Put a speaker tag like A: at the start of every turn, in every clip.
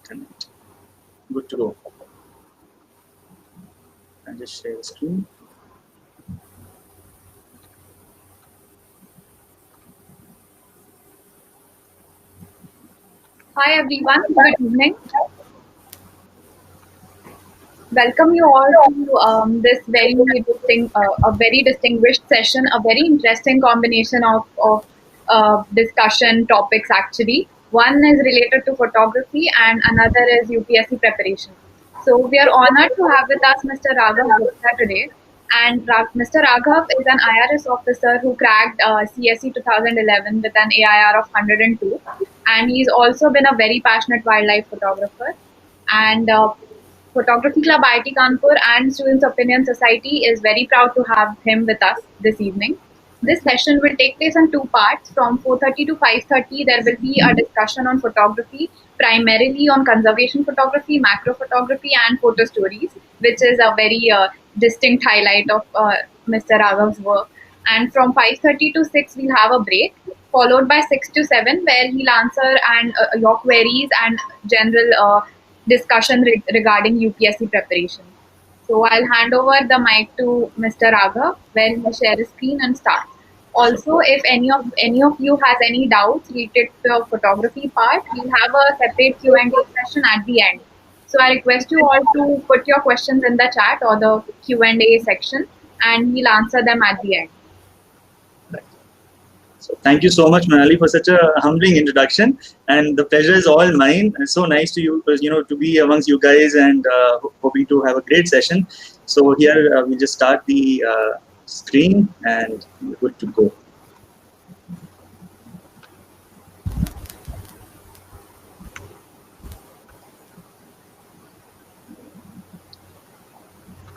A: Connect. Good to go. I'll just share the screen.
B: Hi everyone, good evening. Welcome you all to this a very distinguished session, a very interesting combination of discussion topics actually. One is related to photography and another is UPSC preparation. So we are honored to have with us Mr. Raghav Gupta today. And Mr. Raghav is an IRS officer who cracked CSE 2011 with an AIR of 102. And he's also been a very passionate wildlife photographer. And Photography Club IIT Kanpur and Students Opinion Society is very proud to have him with us this evening. This session will take place in two parts. From 4:30 to 5:30, there will be a discussion on photography, primarily on conservation photography, macro photography, and photo stories, which is a very distinct highlight of Mr. Raghav's work. And from 5:30 to 6, we'll have a break, followed by 6 to 7, where he'll answer your queries and general discussion regarding UPSC preparation. So I'll hand over the mic to Mr. Raghav, where he'll share his screen and start. Also, if any of you has any doubts related to the photography part, we'll have a separate Q&A session at the end. So I request you all to put your questions in the chat or the Q&A section, and we'll answer them at the end.
A: So thank you so much, Manali, for such a humbling introduction, and the pleasure is all mine. It's so nice to to be amongst you guys, and hoping to have a great session. So here we just start the screen, and we're good to go.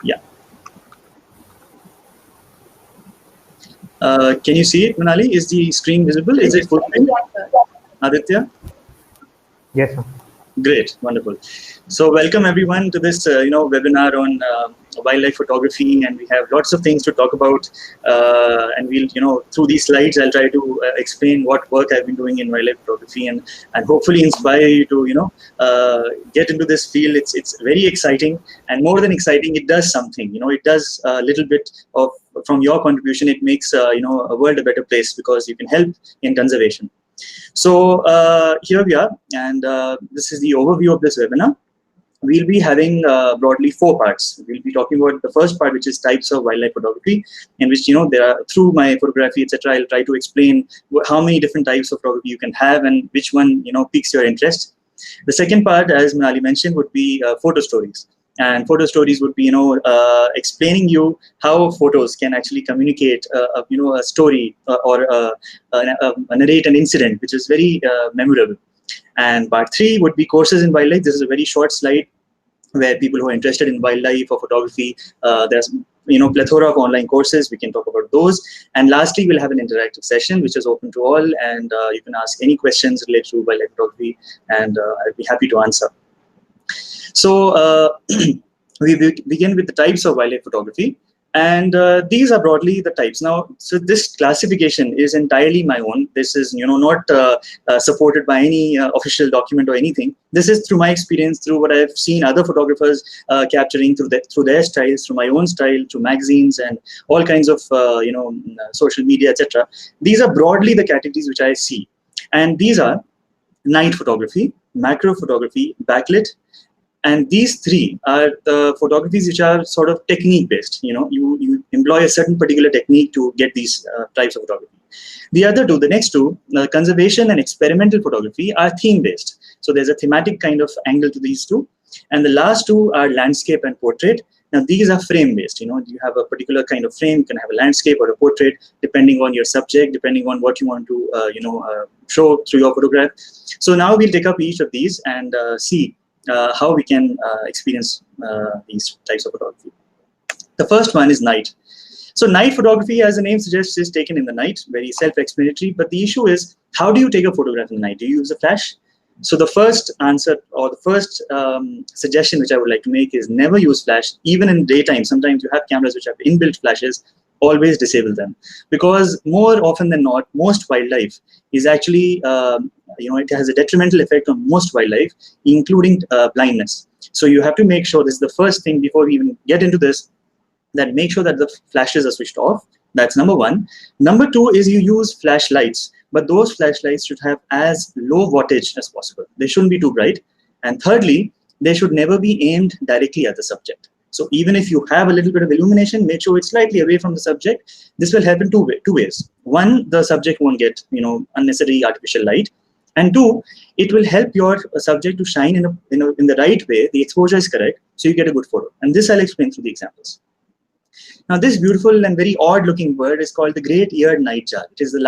A: Yeah. Can you see it, Manali? Is the screen visible? Is it full screen? Aditya?
C: Yes, sir.
A: Great, wonderful. So welcome everyone to this webinar on wildlife photography, and we have lots of things to talk about. And we'll through these slides I'll try to explain what work I've been doing in wildlife photography, and hopefully inspire you to get into this field. It's very exciting, and more than exciting, it does something. It does a little bit of, from your contribution, it makes a world a better place, because you can help in conservation. So here we are, and this is the overview of this webinar. We'll be having broadly 4 parts. We'll be talking about the first part, which is types of wildlife photography, in which there are, through my photography, etc. I'll try to explain how many different types of photography you can have and which one piques your interest. The second part, as Manali mentioned, would be photo stories. And photo stories would be, explaining you how photos can actually communicate, a story or narrate an incident, which is very memorable. And part 3 would be courses in wildlife. This is a very short slide where people who are interested in wildlife or photography, there's plethora of online courses. We can talk about those. And lastly, we'll have an interactive session, which is open to all, and you can ask any questions related to wildlife photography, and I'll be happy to answer. So we begin with the types of wildlife photography, and these are broadly the types. Now, so this classification is entirely my own. This is not supported by any official document or anything. This is through my experience, through what I've seen other photographers capturing through their styles, through my own style, through magazines and all kinds of social media, etc. These are broadly the categories which I see, and these are night photography, macro photography, backlit. And these 3 are the photographies which are sort of technique based. You employ a certain particular technique to get these types of photography. The other 2, the next 2, conservation and experimental photography, are theme based. So there's a thematic kind of angle to these 2. And the last 2 are landscape and portrait. Now these are frame based. You have a particular kind of frame. You can have a landscape or a portrait, depending on your subject, depending on what you want to show through your photograph. So now we'll take up each of these and see how we can experience these types of photography. The first one is night. So night photography, as the name suggests, is taken in the night, very self-explanatory. But the issue is, how do you take a photograph in the night? Do you use a flash? So the first answer, or the first suggestion which I would like to make, is never use flash, even in daytime. Sometimes you have cameras which have inbuilt flashes. Always disable them, because more often than not, most wildlife is actually it has a detrimental effect on most wildlife, including blindness. So you have to make sure, this is the first thing before we even get into this, that make sure that the flashes are switched off. That's number one. Number two is you use flashlights, but those flashlights should have as low wattage as possible. They shouldn't be too bright. And thirdly, they should never be aimed directly at the subject. So even if you have a little bit of illumination, make sure it's slightly away from the subject. This will help in two ways. One, the subject won't get unnecessary artificial light. And two, it will help your subject to shine in the right way. The exposure is correct, so you get a good photo. And this I'll explain through the examples. Now, this beautiful and very odd-looking bird is called the great-eared nightjar. It is the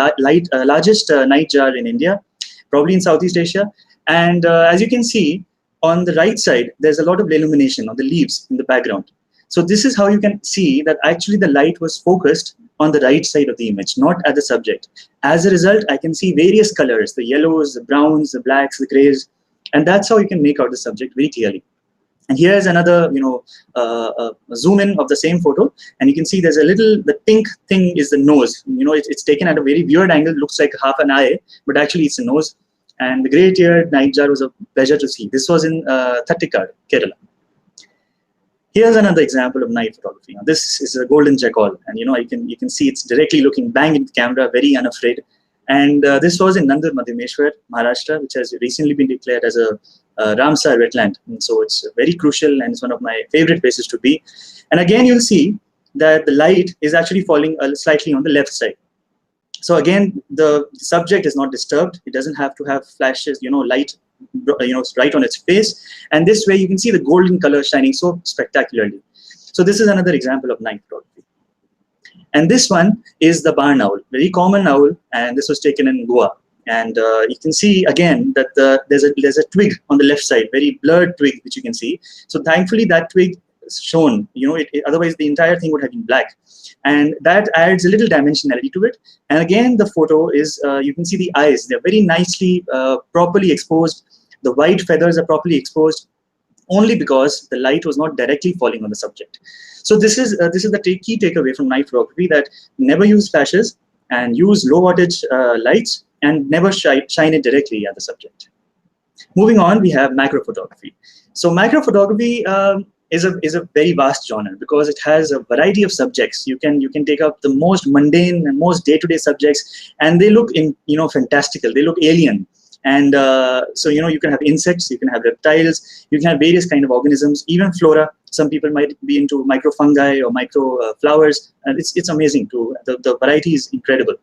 A: largest nightjar in India, probably in Southeast Asia. And as you can see, on the right side, there's a lot of illumination on the leaves in the background. So this is how you can see that actually the light was focused on the right side of the image, not at the subject. As a result, I can see various colors, the yellows, the browns, the blacks, the grays, and that's how you can make out the subject very clearly. And here's another, zoom in of the same photo, and you can see there's the pink thing is the nose. It's taken at a very weird angle, looks like half an eye, but actually it's a nose. And the great-eared nightjar was a pleasure to see. This was in Thattikad, Kerala. Here's another example of night photography. Now, this is a golden jackal, and you can see it's directly looking bang into the camera, very unafraid. And this was in Nandur Madhyameshwar, Maharashtra, which has recently been declared as a Ramsar wetland. And so it's very crucial, and it's one of my favorite places to be. And again, you'll see that the light is actually falling slightly on the left side. So again, the subject is not disturbed. It doesn't have to have flashes, light, right on its face. And this way you can see the golden color shining so spectacularly. So this is another example of night photography. And this one is the barn owl, very common owl. And this was taken in Goa. And you can see again that there's a twig on the left side, very blurred twig, which you can see. So thankfully that twig is shown, otherwise the entire thing would have been black. And that adds a little dimensionality to it. And again, the photo is, you can see the eyes. They're very nicely, properly exposed. The white feathers are properly exposed only because the light was not directly falling on the subject. So this is the key takeaway from night photography, that never use flashes and use low wattage lights, and never shine it directly at the subject. Moving on, we have macro photography. So macro photography is a very vast genre because it has a variety of subjects. You can take up the most mundane and most day-to-day subjects, and they look fantastical. They look alien. And so you can have insects, you can have reptiles, you can have various kind of organisms, even flora. Some people might be into microfungi or micro flowers, and it's amazing too. The variety is incredible.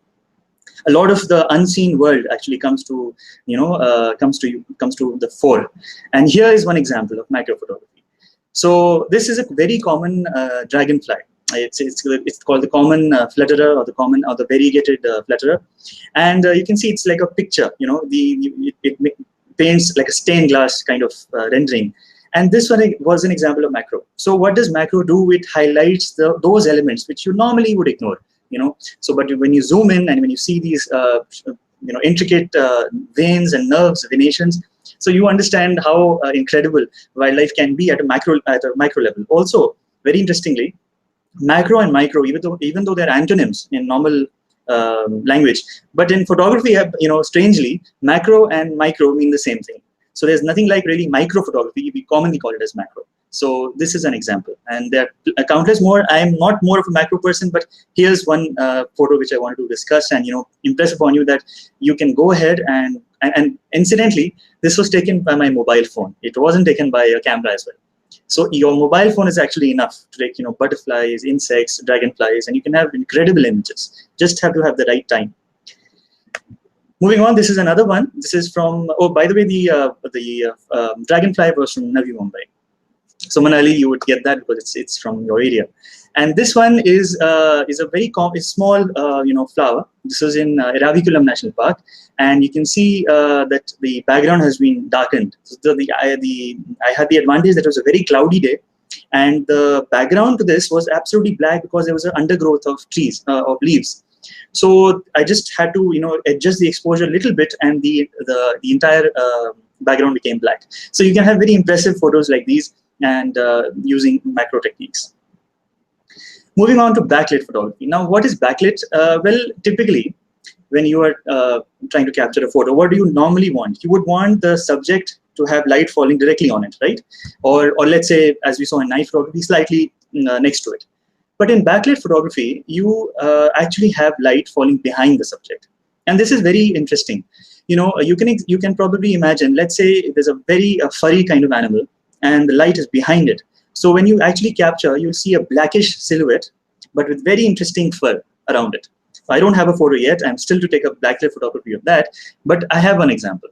A: A lot of the unseen world actually comes to the fore. And here is one example of macro photography. So this is a very common dragonfly. It's called the common flutterer, or the variegated flutterer. And you can see it's like a picture. It paints like a stained glass kind of rendering. And this one was an example of macro. So what does macro do? It highlights those elements which you normally would ignore. So but when you zoom in and when you see these intricate veins and nerves, venations, so you understand how incredible wildlife can be at a micro level. Also, very interestingly, macro and micro, even though they're antonyms in normal language, but in photography, strangely, macro and micro mean the same thing. So there's nothing like really micro photography. We commonly call it as macro. So this is an example, and there are countless more. I am not more of a macro person, but here's one photo which I wanted to discuss and impress upon you that you can go ahead and incidentally, this was taken by my mobile phone. It wasn't taken by a camera as well. So your mobile phone is actually enough to take butterflies, insects, dragonflies, and you can have incredible images. Just have to have the right time. Moving on, this is another one. This is from, oh, by the way, the dragonfly was from Navi Mumbai. So Manali, you would get that because it's from your area. And this one is a very small flower. This is in Eravikulam National Park, and you can see that the background has been darkened. So I had the advantage that it was a very cloudy day, and the background to this was absolutely black because there was an undergrowth of trees of leaves. So I just had to adjust the exposure a little bit, and the entire background became black. So you can have very impressive photos like these, and using macro techniques. Moving on to backlit photography. Now, what is backlit? Well, typically, when you are trying to capture a photo, what do you normally want? You would want the subject to have light falling directly on it, right? Or let's say, as we saw in night photography, slightly next to it. But in backlit photography, you actually have light falling behind the subject. And this is very interesting. You can probably imagine, let's say there's a very furry kind of animal and the light is behind it. So when you actually capture, you'll see a blackish silhouette, but with very interesting fur around it. I don't have a photo yet. I'm still to take a backlit photography of that, but I have one example.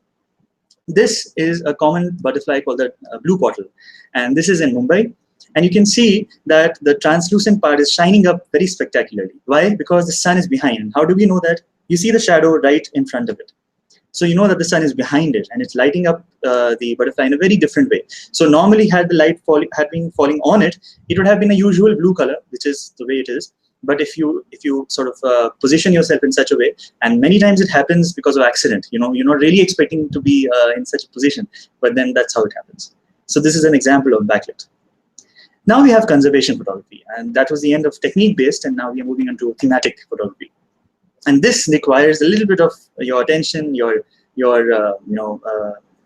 A: This is a common butterfly called the blue bottle, and this is in Mumbai. And you can see that the translucent part is shining up very spectacularly. Why? Because the sun is behind. How do we know that? You see the shadow right in front of it. So you know that the sun is behind it and it's lighting up the butterfly in a very different way. So normally had the light had been falling on it, it would have been a usual blue color, which is the way it is. But if you sort of position yourself in such a way, and many times it happens because of accident, you're not really expecting to be in such a position, but then that's how it happens. So this is an example of backlit. Now we have conservation photography, and that was the end of technique-based, and now we are moving on to thematic photography. And this requires a little bit of your attention, your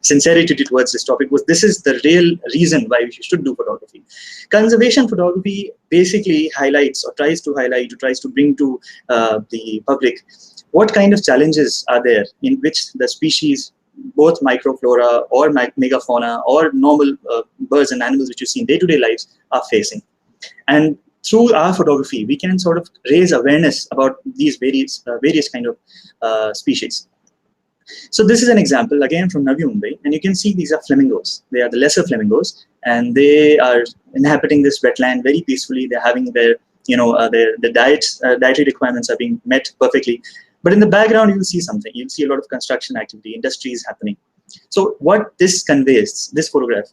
A: sincerity towards this topic, because this is the real reason why you should do photography. Conservation photography basically highlights or tries to bring to the public what kind of challenges are there in which the species, both microflora or megafauna or normal birds and animals which you see in day-to-day lives, are facing. And through our photography, we can sort of raise awareness about these various kind of species. So this is an example again from Navi Mumbai, and you can see these are flamingos. They are the lesser flamingos, and they are inhabiting this wetland very peacefully. They're having their dietary requirements are being met perfectly. But in the background, you'll see something. You'll see a lot of construction activity, industries happening. So what this conveys, this photograph,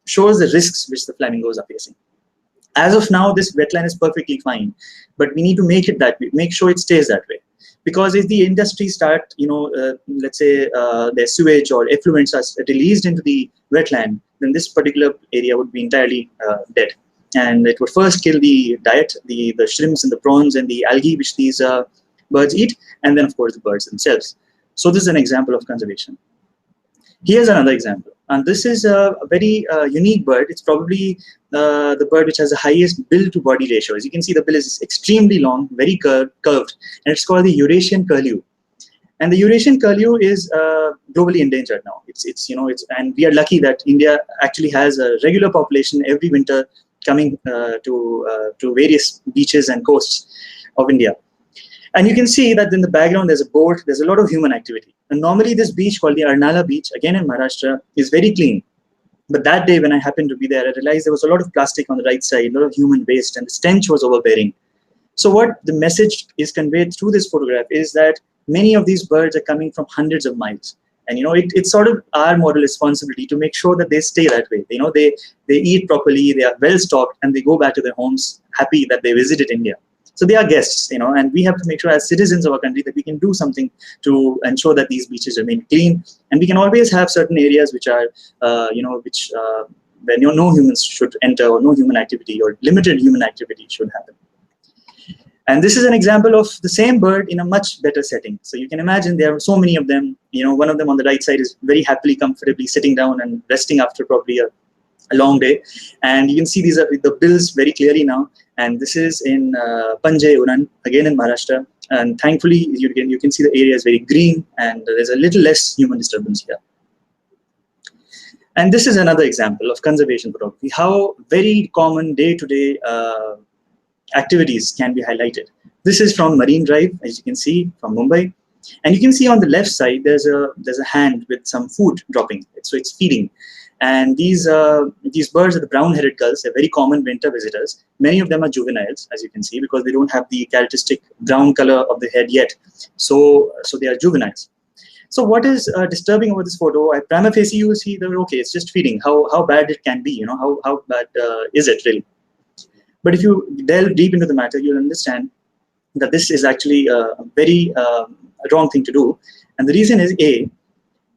A: shows the risks which the flamingos are facing. As of now, this wetland is perfectly fine, but we need to make it that way, make sure it stays that way. Because if the industry start, let's say their sewage or effluents are released into the wetland, then this particular area would be entirely dead. And it would first kill the diet, the shrimps and the prawns and the algae which these birds eat, and then of course the birds themselves. So this is an example of conservation. Here's another example, and this is a very unique bird. It's probably the bird which has the highest bill to body ratio. As you can see, the bill is extremely long, very curved, and it's called the Eurasian curlew. And the Eurasian curlew is globally endangered now. And we are lucky that India actually has a regular population every winter coming to various beaches and coasts of India. And you can see that in the background, there's a boat, there's a lot of human activity. And normally this beach called the Arnala beach, again in Maharashtra, is very clean. But that day when I happened to be there, I realized there was a lot of plastic on the right side, a lot of human waste, and the stench was overbearing. So what the message is conveyed through this photograph is that many of these birds are coming from hundreds of miles. And it's sort of our moral responsibility to make sure that they stay that way. They eat properly, they are well stocked, and they go back to their homes happy that they visited India. So they are guests, and we have to make sure as citizens of our country that we can do something to ensure that these beaches remain clean. And we can always have certain areas which are, where no humans should enter, or no human activity or limited human activity should happen. And this is an example of the same bird in a much better setting. So you can imagine there are so many of them. One of them on the right side is very happily, comfortably sitting down and resting after probably a long day. And you can see these are the bills very clearly now. And this is in Panjay, Uran, again in Maharashtra. And thankfully, you can see the area is very green and there's a little less human disturbance here. And this is another example of conservation photography, how very common day-to-day activities can be highlighted. This is from Marine Drive, as you can see, from Mumbai. And you can see on the left side, there's a hand with some food dropping. So it's feeding. And these birds are the brown-headed gulls. They're very common winter visitors. Many of them are juveniles, as you can see, because they don't have the characteristic brown color of the head yet. So they are juveniles. So what is disturbing about this photo? At prima facie, you will see that, okay, it's just feeding. How bad it can be, how bad is it really? But if you delve deep into the matter, you'll understand that this is actually a very wrong thing to do. And the reason is, A,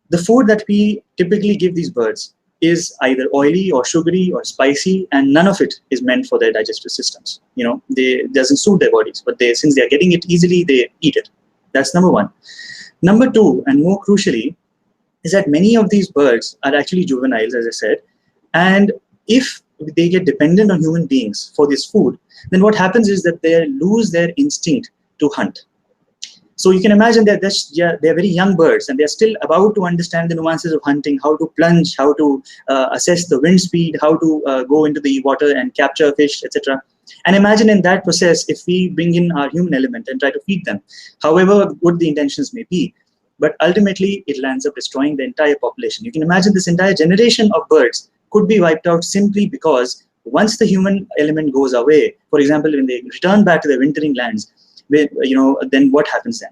A: the food that we typically give these birds is either oily or sugary or spicy, and none of it is meant for their digestive systems. It doesn't suit their bodies, but since they are getting it easily, they eat it. That's number one. Number two, and more crucially, is that many of these birds are actually juveniles, as I said, and if they get dependent on human beings for this food, then what happens is that they lose their instinct to hunt. So you can imagine that they're very young birds and they're still about to understand the nuances of hunting, how to plunge, how to assess the wind speed, how to go into the water and capture fish, etc. And imagine in that process, if we bring in our human element and try to feed them, however good the intentions may be, but ultimately it lands up destroying the entire population. You can imagine this entire generation of birds could be wiped out simply because once the human element goes away, for example, when they return back to their wintering lands, then what happens then?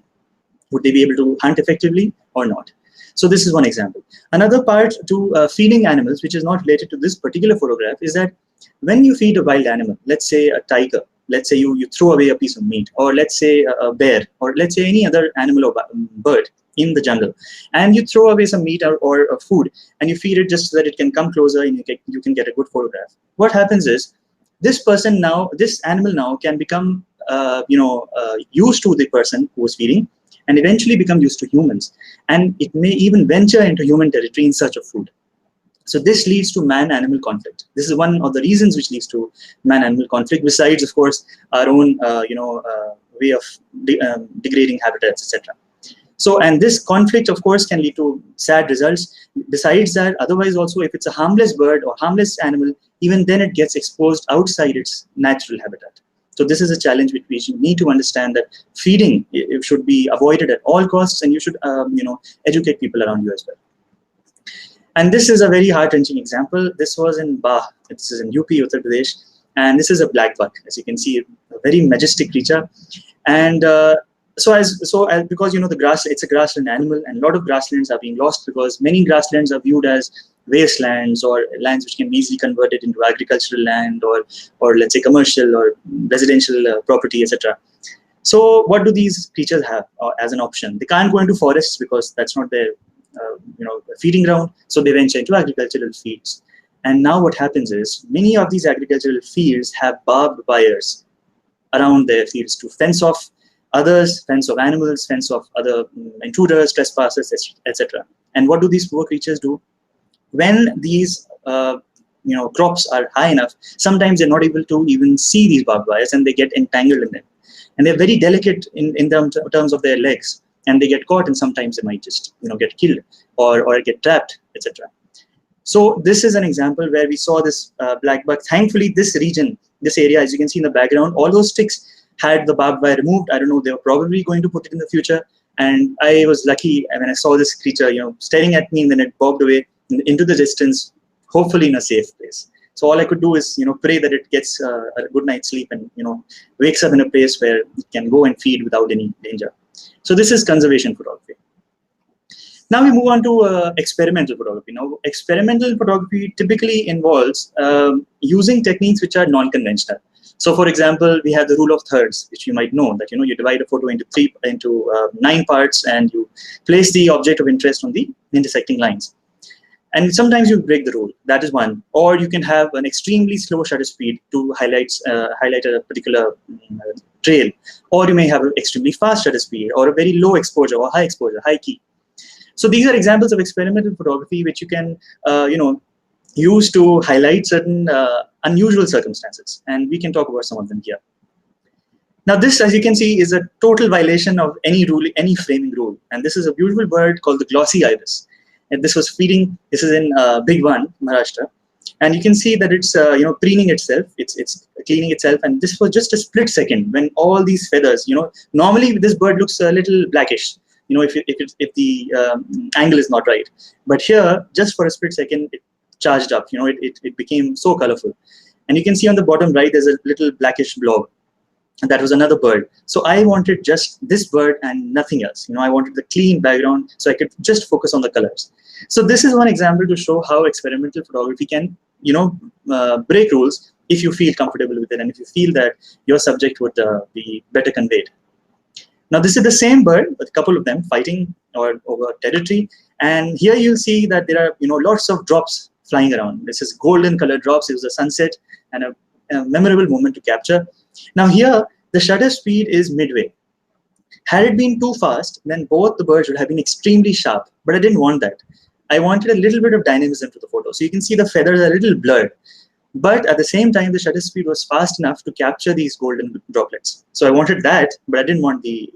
A: Would they be able to hunt effectively or not? So this is one example. Another part to feeding animals, which is not related to this particular photograph, is that when you feed a wild animal, let's say a tiger, let's say you throw away a piece of meat, or let's say a bear, or let's say any other animal or bird in the jungle, and you throw away some meat or food, and you feed it just so that it can come closer and you can get a good photograph. What happens is this animal now can become used to the person who was feeding, and eventually become used to humans, and it may even venture into human territory in search of food. So this leads to man-animal conflict. This is one of the reasons which leads to man-animal conflict, besides, of course, our own way of degrading habitats, etc. So, and this conflict, of course, can lead to sad results. Besides that, otherwise also, if it's a harmless bird or harmless animal, even then it gets exposed outside its natural habitat. So this is a challenge which you need to understand, that feeding it should be avoided at all costs, and you should educate people around you as well. And this is a very heart-wrenching example. This was in Bah. This is in UP, Uttar Pradesh, and this is a black buck, as you can see, a very majestic creature. And because it's a grassland animal, and a lot of grasslands are being lost because many grasslands are viewed as wastelands or lands which can be easily converted into agricultural land or let's say commercial or residential property, etc. So what do these creatures have as an option? They can't go into forests because that's not their feeding ground, so they venture into agricultural fields. And now what happens is many of these agricultural fields have barbed wires around their fields to fence off others, fence off animals, fence off other intruders, trespassers, etc. And what do these poor creatures do? When these crops are high enough, sometimes they're not able to even see these barbed wires, and they get entangled in them. And they're very delicate in terms of their legs, and they get caught, and sometimes they might just get killed or get trapped, etc. So this is an example where we saw this black buck. Thankfully, this region, this area, as you can see in the background, all those sticks had the barbed wire removed. I don't know, they were probably going to put it in the future. And I was lucky when I saw this creature, staring at me, and then it bobbed away into the distance, hopefully in a safe place. So all I could do is, pray that it gets a good night's sleep and, wakes up in a place where it can go and feed without any danger. So this is conservation photography. Now we move on to experimental photography. Now, experimental photography typically involves using techniques which are non-conventional. So, for example, we have the rule of thirds, which you might know, that you divide a photo into 9 parts, and you place the object of interest on the intersecting lines. And sometimes you break the rule. That is one. Or you can have an extremely slow shutter speed to highlight a particular trail. Or you may have an extremely fast shutter speed, or a very low exposure or high exposure, high key. So these are examples of experimental photography which you can, use to highlight certain unusual circumstances. And we can talk about some of them here. Now this, as you can see, is a total violation of any rule, any framing rule. And this is a beautiful bird called the glossy ibis. And this was feeding. This is in Big One, Maharashtra. And you can see that it's preening itself. It's cleaning itself. And this was just a split second when all these feathers. Normally this bird looks a little blackish. If the angle is not right. But here, just for a split second, it charged up. It became so colorful. And you can see on the bottom right, there's a little blackish blob. And that was another bird. So I wanted just this bird and nothing else. I wanted the clean background so I could just focus on the colors. So this is one example to show how experimental photography can, break rules if you feel comfortable with it and if you feel that your subject would be better conveyed. Now this is the same bird, but a couple of them fighting over territory. And here you'll see that there are, lots of drops flying around. This is golden colored drops. It was a sunset and a memorable moment to capture. Now here, the shutter speed is midway. Had it been too fast, then both the birds would have been extremely sharp, but I didn't want that. I wanted a little bit of dynamism to the photo. So you can see the feathers are a little blurred. But at the same time, the shutter speed was fast enough to capture these golden droplets. So I wanted that, but I didn't want the,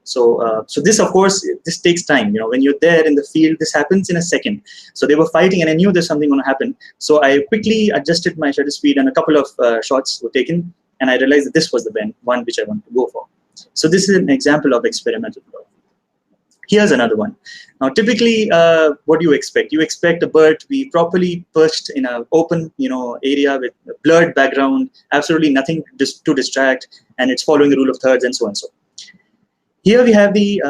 A: so this, of course, this takes time. When you're there in the field, this happens in a second. So they were fighting and I knew there's something going to happen. So I quickly adjusted my shutter speed and a couple of shots were taken. And I realized that this was the one which I wanted to go for. So this is an example of experimental photography. Here's another one. Now, typically, what do you expect? You expect a bird to be properly perched in an open, area with a blurred background, absolutely nothing to distract, and it's following the rule of thirds and so on and so. Here we have the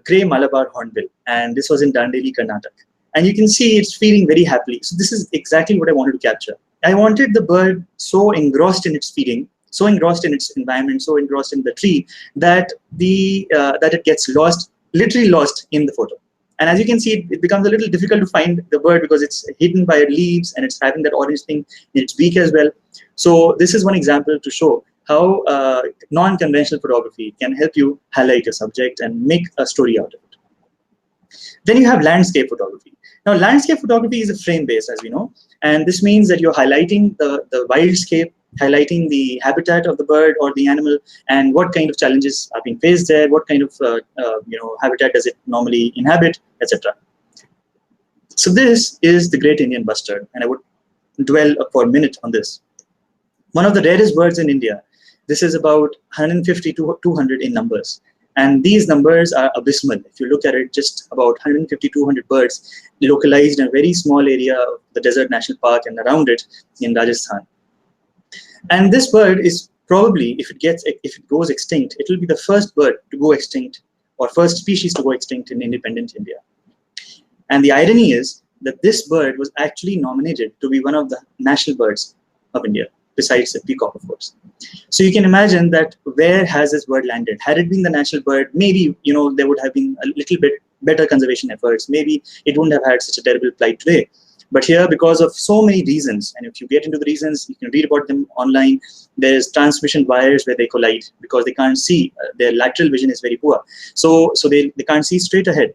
A: grey Malabar hornbill, and this was in Dandeli, Karnataka. And you can see it's feeding very happily. So this is exactly what I wanted to capture. I wanted the bird so engrossed in its feeding, so engrossed in its environment, so engrossed in the tree that that it gets lost. Literally lost in the photo. And as you can see, it becomes a little difficult to find the bird because it's hidden by leaves and it's having that orange thing in its beak as well. So this is one example to show how non-conventional photography can help you highlight your subject and make a story out of it. Then you have landscape photography. Now, landscape photography is a frame-based, as we know, and this means that you're highlighting the wildscape, highlighting the habitat of the bird or the animal, and what kind of challenges are being faced there, what kind of habitat does it normally inhabit, etc. So this is the great Indian bustard, and I would dwell for a minute on this. One of the rarest birds in India. This is about 150 to 200 in numbers. And these numbers are abysmal. If you look at it, just about 150, 200 birds localized in a very small area of the Desert National Park and around it in Rajasthan. And this bird is probably, if it goes extinct, it will be the first bird to go extinct or first species to go extinct in independent India. And the irony is that this bird was actually nominated to be one of the national birds of India, besides the peacock, of course. So you can imagine that where has this bird landed? Had it been the national bird, maybe there would have been a little bit better conservation efforts. Maybe it wouldn't have had such a terrible plight today. But here, because of so many reasons, and if you get into the reasons, you can read about them online. There's transmission wires where they collide because they can't see. Their lateral vision is very poor. So they can't see straight ahead.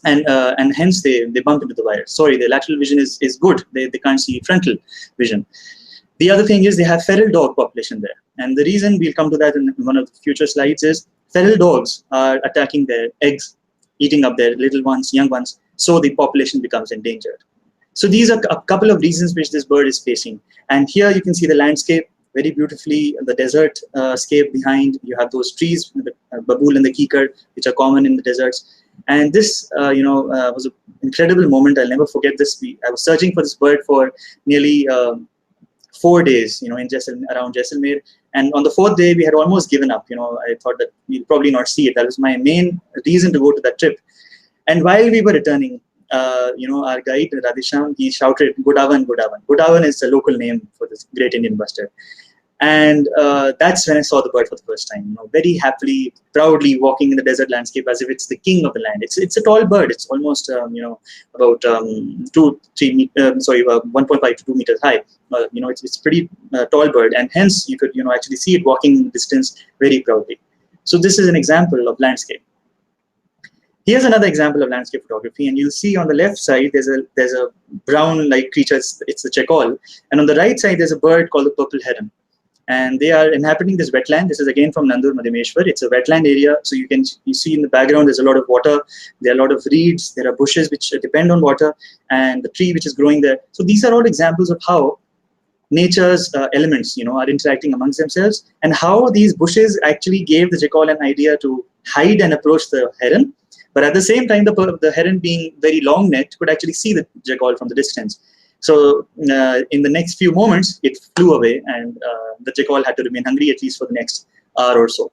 A: And hence they bump into the wire. Sorry, their lateral vision is good. They can't see frontal vision. The other thing is they have feral dog population there. And the reason, we'll come to that in one of the future slides, is feral dogs are attacking their eggs, eating up their little ones, young ones, so the population becomes endangered. So these are a couple of reasons which this bird is facing. And here you can see the landscape very beautifully, the desert scape behind. You have those trees, the babool and the kikar, which are common in the deserts. And this, was an incredible moment. I'll never forget this. I was searching for this bird for nearly 4 days, in around Jaisalmer. And on the 4th day, we had almost given up. I thought that we'll probably not see it. That was my main reason to go to that trip. And while we were returning, our guide, Radhesham, he shouted, "Godawan, Godawan." Godawan is the local name for this great Indian bustard. And that's when I saw the bird for the first time, very happily, proudly walking in the desert landscape as if it's the king of the land. It's a tall bird. It's almost, about 1.5 to 2 meters high. It's pretty tall bird. And hence you could, actually see it walking in the distance very proudly. So this is an example of landscape. Here's another example of landscape photography, and you'll see on the left side there's a brown-like creature. It's the checkall, and on the right side there's a bird called the purple heron, and they are inhabiting this wetland. This is again from Nandur Madhimeshwar. It's a wetland area, so you see in the background there's a lot of water. There are a lot of reeds. There are bushes which depend on water, and the tree which is growing there. So these are all examples of how nature's elements, are interacting amongst themselves, and how these bushes actually gave the jackal an idea to hide and approach the heron. But at the same time, the heron, being very long-necked, could actually see the jackal from the distance. So in the next few moments, it flew away, and the jackal had to remain hungry at least for the next hour or so.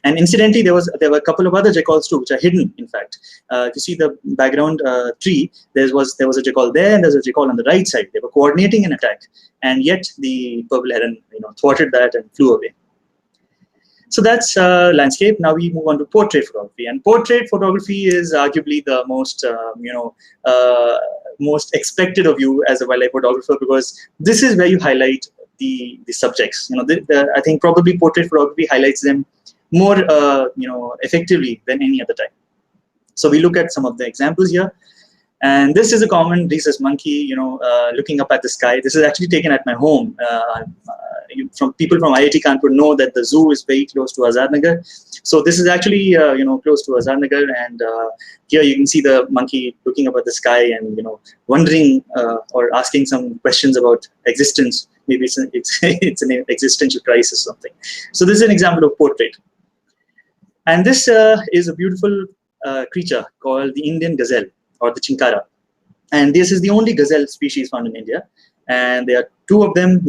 A: And incidentally, there were a couple of other jackals too, which are hidden. In fact, if you see the background tree, there was a jackal there, and there's a jackal on the right side. They were coordinating an attack, and yet the purple heron, thwarted that and flew away. So that's landscape. Now we move on to portrait photography, and portrait photography is arguably the most, most expected of you as a wildlife photographer, because this is where you highlight the subjects. I think probably portrait photography highlights them more effectively than any other time. So we look at some of the examples here. And this is a common rhesus monkey, looking up at the sky. This is actually taken at my home. From people from IIT Kanpur know that the zoo is very close to Azadnagar. So this is actually, close to Azadnagar. And here you can see the monkey looking up at the sky and, wondering or asking some questions about existence. Maybe it's an existential crisis or something. So this is an example of portrait. And this is a beautiful creature called the Indian gazelle, or the chinkara. And this is the only gazelle species found in India. And there are two of them,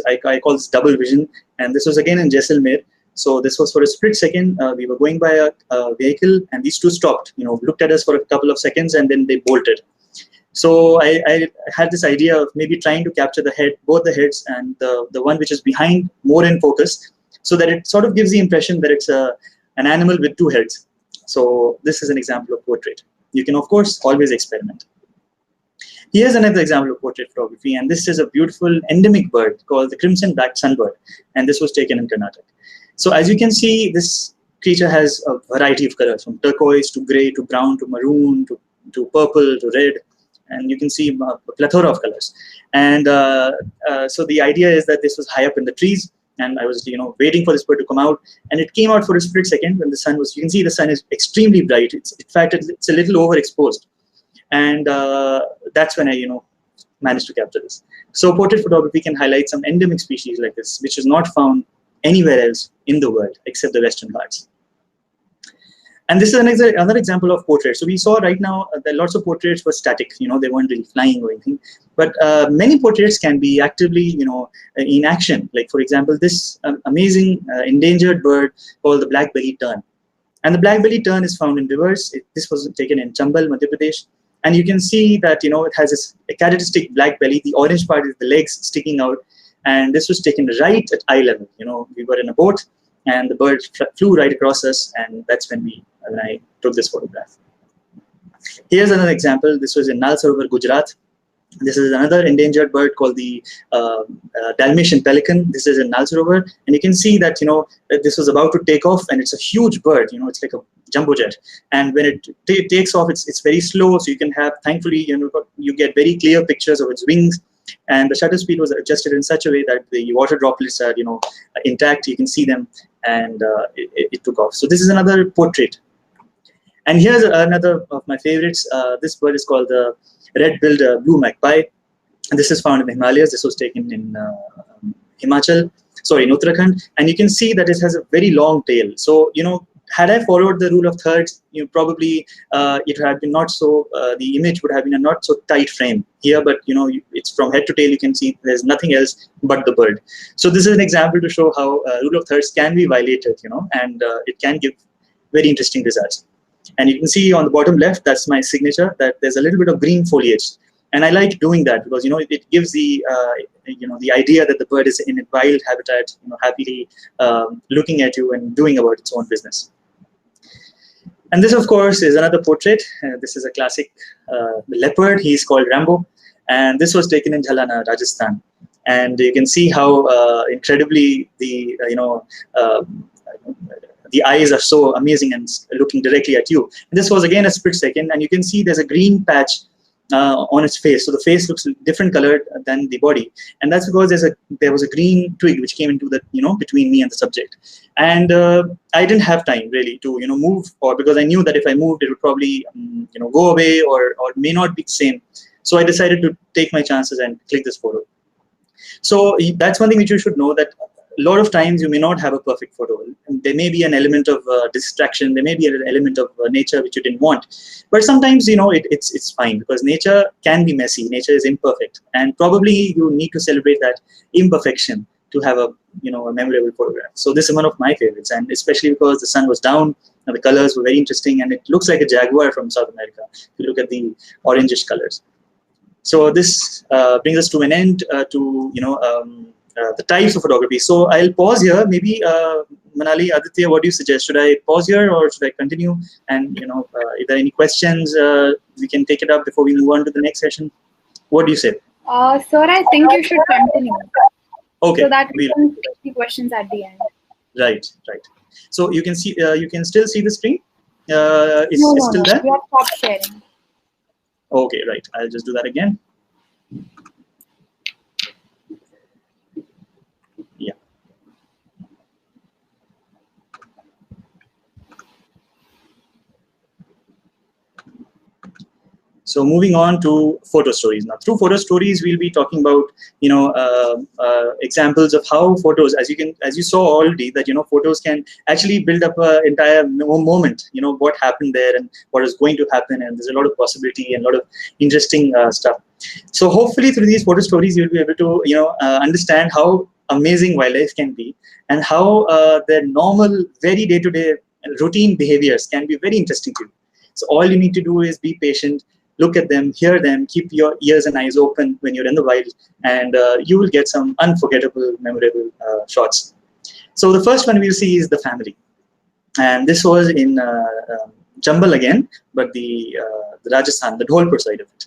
A: I call this double vision. And this was again in Jaisalmer. So this was for a split second. We were going by a vehicle and these two stopped, looked at us for a couple of seconds and then they bolted. So I had this idea of maybe trying to capture the head, both the heads and the one which is behind more in focus, so that it sort of gives the impression that it's an animal with two heads. So this is an example of portrait. You can, of course, always experiment. Here's another example of portrait photography, and this is a beautiful endemic bird called the crimson-backed sunbird, and this was taken in Karnataka. So as you can see, this creature has a variety of colors, from turquoise to gray to brown to maroon to purple to red, and you can see a plethora of colors. And so the idea is that this was high up in the trees, and I was, waiting for this bird to come out, and it came out for a split second when the sun was. You can see the sun is extremely bright. In fact, it's a little overexposed, and that's when I, managed to capture this. So portrait photography can highlight some endemic species like this, which is not found anywhere else in the world except the Western Ghats. And this is another example of portraits. So we saw right now that lots of portraits were static, they weren't really flying or anything. But many portraits can be actively, in action. Like, for example, this amazing endangered bird called the black-bellied tern. And the black-bellied tern is found in rivers. This was taken in Chambal, Madhya Pradesh. And you can see that, it has this characteristic black belly. The orange part is the legs sticking out. And this was taken right at eye level. We were in a boat and the bird flew right across us. And that's when I took this photograph. Here's another example. This was in Nal Sarovar, Gujarat. This is another endangered bird called the Dalmatian pelican. This is in Nal Sarovar. And you can see that, that this was about to take off, and it's a huge bird. It's like a jumbo jet. And when it takes off, it's very slow. So you can have, thankfully, you get very clear pictures of its wings. And the shutter speed was adjusted in such a way that the water droplets are, intact. You can see them, and it took off. So this is another portrait. And here's another of my favorites. This bird is called the red-billed blue magpie. And this is found in the Himalayas. This was taken in in Uttarakhand. And you can see that it has a very long tail. So, had I followed the rule of thirds, probably it had been not so, the image would have been a not so tight frame here, but it's from head to tail. You can see there's nothing else but the bird. So this is an example to show how rule of thirds can be violated, and it can give very interesting results. And you can see on the bottom left, that's my signature, that there's a little bit of green foliage. And I like doing that because, it gives the, the idea that the bird is in a wild habitat, happily looking at you and doing about its own business. And this, of course, is another portrait. This is a classic leopard. He's called Rambo. And this was taken in Jhalana, Rajasthan. And you can see how incredibly the, the eyes are so amazing and looking directly at you. And this was again a split second. And you can see there's a green patch on its face. So the face looks different colored than the body. And that's because there was a green twig which came into the, between me and the subject. And I didn't have time really to, move, or because I knew that if I moved, it would probably, go away or may not be the same. So I decided to take my chances and click this photo. So that's one thing which you should know, that a lot of times you may not have a perfect photo. There may be an element of distraction. There may be an element of nature which you didn't want. But sometimes, it's fine, because nature can be messy. Nature is imperfect. And probably you need to celebrate that imperfection to have a memorable photograph. So this is one of my favorites. And especially because the sun was down and the colors were very interesting. And it looks like a jaguar from South America if you look at the orangish colors. So this brings us to an end to, the types of photography. So I'll pause here. Maybe Manali, Aditya, what do you suggest? Should I pause here or should I continue? And if there are any questions, we can take it up before we move on to the next session. What do you say?
B: Sir, I think you should continue.
A: Okay.
B: So that we can take the questions at the end.
A: Right. So you can see, you can still see the screen.
B: No,
A: It's still there.
B: we have stopped sharing.
A: Okay, right. I'll just do that again. Yeah. So moving on to photo stories. Now, through photo stories, we'll be talking about, examples of how photos, as you saw already, that photos can actually build up an entire moment. What happened there and what is going to happen, and there's a lot of possibility and a lot of interesting stuff. So hopefully, through these photo stories, you'll be able to understand how amazing wildlife can be, and how their normal, very day-to-day routine behaviors can be very interesting to you. So all you need to do is be patient, look at them, hear them, keep your ears and eyes open when you're in the wild, and you will get some unforgettable, memorable shots. So the first one we'll see is the family. And this was in Chambal again, but the Rajasthan, the Dholpur side of it.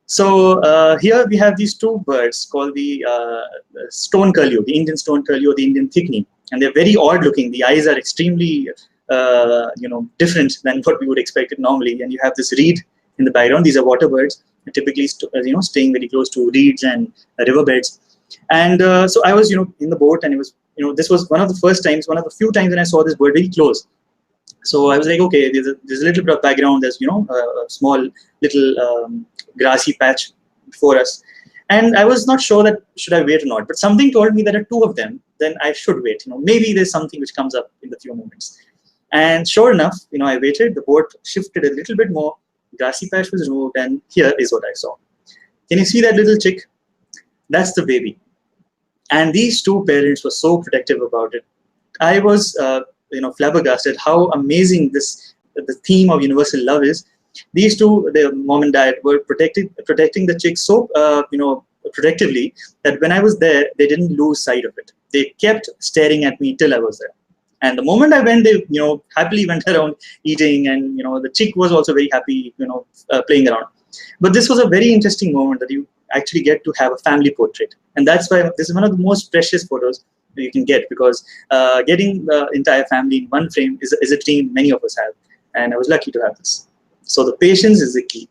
A: So here we have these two birds called the stone curlew, the Indian stone curlew, or the Indian thickney. And they're very odd looking. The eyes are extremely different than what we would expect it normally. And you have this reed in the background. These are water birds, typically staying very close to reeds and riverbeds. And so I was in the boat, and it was this was one of the few times when I saw this bird very close. So I was like, okay, there's a little bit of background. There's a small little grassy patch before us, and I was not sure that should I wait or not. But something told me that there are two of them, then I should wait. Maybe there's something which comes up in the few moments. And sure enough, I waited. The boat shifted a little bit more. Grassy patch was removed, and here is what I saw. Can you see that little chick? That's the baby. And these two parents were so protective about it. I was, flabbergasted how amazing the theme of universal love is. These two, their mom and dad, were protecting the chick so, protectively that when I was there, they didn't lose sight of it. They kept staring at me till I was there. And the moment I went, they, happily went around eating, and the chick was also very happy, playing around. But this was a very interesting moment that you actually get to have a family portrait, and that's why this is one of the most precious photos that you can get, because getting the entire family in one frame is a dream many of us have, and I was lucky to have this. So the patience is the key.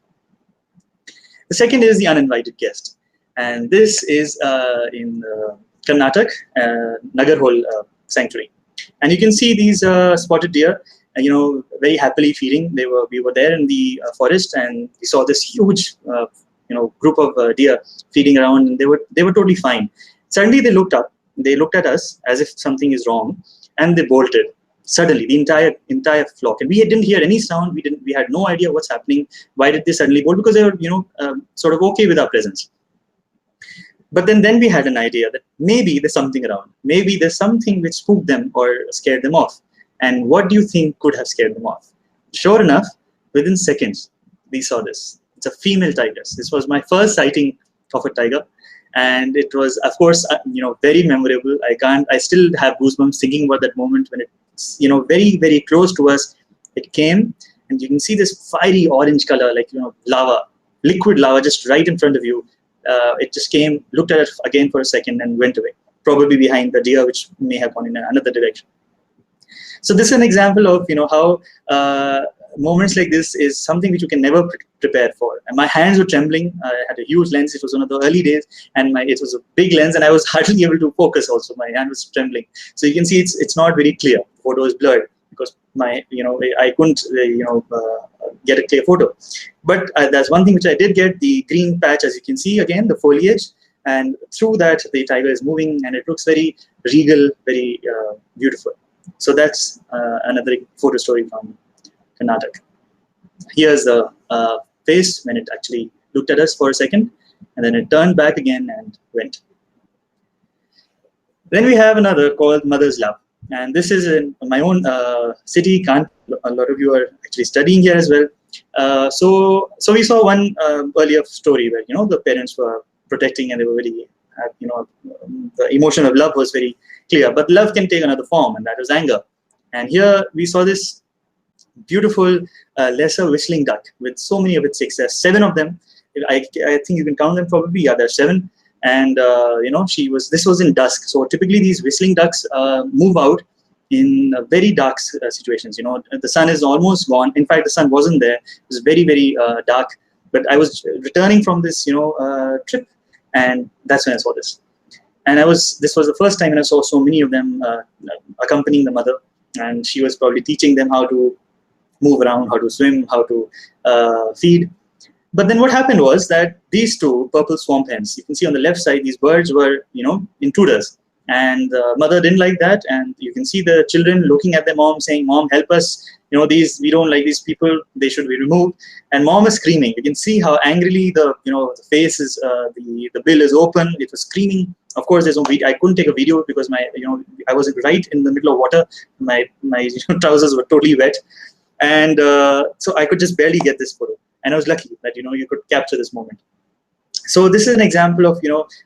A: The second is the uninvited guest, and this is in Karnataka, Nagarhole Sanctuary. And you can see these spotted deer, very happily feeding. We were there in the forest, and we saw this huge, group of deer feeding around, and they were totally fine. Suddenly, they looked up. They looked at us as if something is wrong, and they bolted. Suddenly, the entire flock, and we didn't hear any sound. We had no idea what's happening. Why did they suddenly bolt? Because they were, sort of okay with our presence. But then we had an idea that maybe there's something around. Maybe there's something which spooked them or scared them off. And what do you think could have scared them off? Sure enough, within seconds, we saw this. It's a female tigress. This was my first sighting of a tiger. And it was, of course, very memorable. I still have goosebumps thinking about that moment when it's, very, very close to us. It came, and you can see this fiery orange color, like, lava, liquid lava just right in front of you. It just came, looked at it again for a second, and went away, probably behind the deer, which may have gone in another direction. So this is an example of how moments like this is something which you can never prepare for. And my hands were trembling. I had a huge lens. It was one of the early days, and it was a big lens, and I was hardly able to focus. Also, my hand was trembling. So you can see it's not very clear. The photo is blurred because I couldn't get a clear photo. But there's one thing which I did get: the green patch, as you can see again, the foliage, and through that the tiger is moving, and it looks very regal, very beautiful. So that's another photo story from Karnataka. Here's the face when it actually looked at us for a second, and then it turned back again and went. Then we have another called Mother's Love, and this is in my own city, Kanpur. A lot of you are actually studying here as well. So we saw one earlier story where the parents were protecting, and they were very the emotion of love was very clear. But love can take another form, and that was anger. And here we saw this beautiful lesser whistling duck with so many of its chicks. There's 7 of them. I think you can count them probably. Yeah, there's 7. And this was in dusk. So typically these whistling ducks move out in very dark situations. You know, the sun is almost gone. In fact, the sun wasn't there. It was very, very dark. But I was returning from this, trip, and that's when I saw this. And this was the first time when I saw so many of them accompanying the mother, and she was probably teaching them how to move around, how to swim, how to feed. But then what happened was that these two purple swamp hens, you can see on the left side, these birds were, intruders. And the mother didn't like that. And you can see the children looking at their mom saying, "Mom, help us. We don't like these people. They should be removed." And mom is screaming. You can see how angrily the face is, the bill is open. It was screaming. Of course, there's no video. I couldn't take a video because I was right in the middle of water. My trousers were totally wet. And so I could just barely get this photo. And I was lucky that, you could capture this moment. So this is an example of,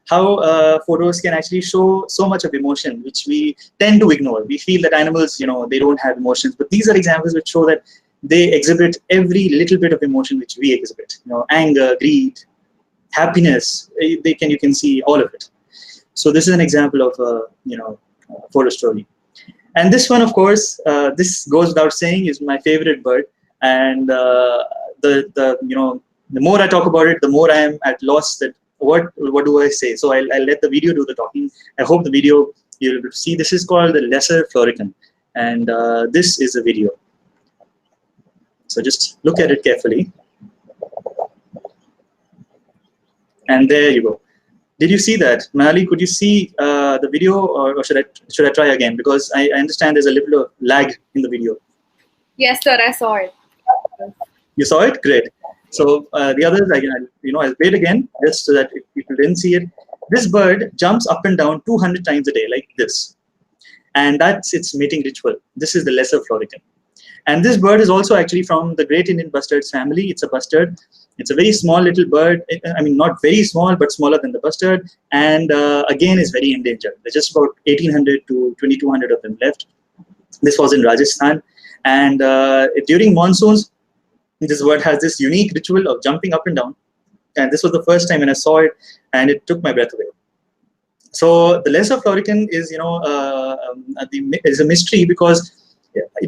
A: how photos can actually show so much of emotion, which we tend to ignore. We feel that animals, they don't have emotions. But these are examples which show that they exhibit every little bit of emotion which we exhibit. Anger, greed, happiness, you can see all of it. So this is an example of a photo story. And this one, of course, this goes without saying, is my favorite bird. And the more I talk about it, the more I am at loss that what do I say? So I'll let the video do the talking. I hope the video you'll see. This is called the lesser florican, and this is a video. So just look at it carefully. And there you go. Did you see that, Manali? Could you see the video, or should I try again? Because I understand there's a little of lag in the video.
B: Yes, sir. I saw it.
A: You saw it? Great. So the others, I'll play it again just so that if people didn't see it. This bird jumps up and down 200 times a day like this. And that's its mating ritual. This is the lesser florican. And this bird is also actually from the Great Indian Bustards family. It's a bustard. It's a very small little bird. I mean, not very small, but smaller than the bustard. And again, is very endangered. There's just about 1,800 to 2,200 of them left. This was in Rajasthan. And during monsoons, this bird has this unique ritual of jumping up and down. And this was the first time when I saw it, and it took my breath away. So the lesser florican is, is a mystery because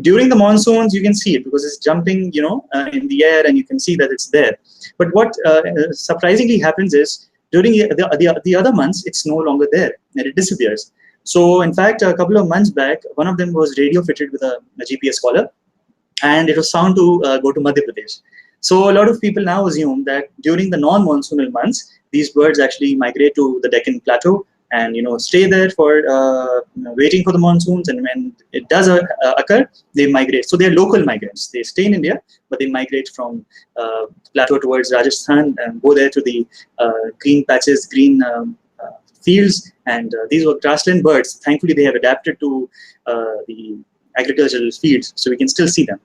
A: during the monsoons, you can see it because it's jumping, in the air, and you can see that it's there. But what surprisingly happens is during the other months, it's no longer there and it disappears. So in fact, a couple of months back, one of them was radio fitted with a GPS collar, and it was found to go to Madhya Pradesh. So a lot of people now assume that during the non-monsoonal months, these birds actually migrate to the Deccan Plateau and stay there for waiting for the monsoons. And when it does occur, they migrate. So they are local migrants. They stay in India, but they migrate from plateau towards Rajasthan and go there to the green patches, green fields. And these were grassland birds. Thankfully, they have adapted to the agricultural fields, so we can still see them.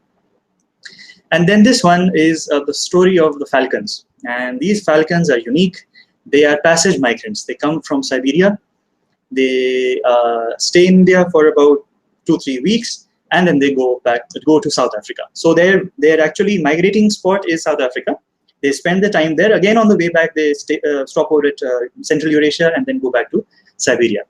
A: And then this one is the story of the falcons. And these falcons are unique. They are passage migrants. They come from Siberia. They stay in India for about 2-3 weeks, and then they go to South Africa. So their actually migrating spot is South Africa. They spend the time there. Again, on the way back, they stop over at Central Eurasia and then go back to Siberia.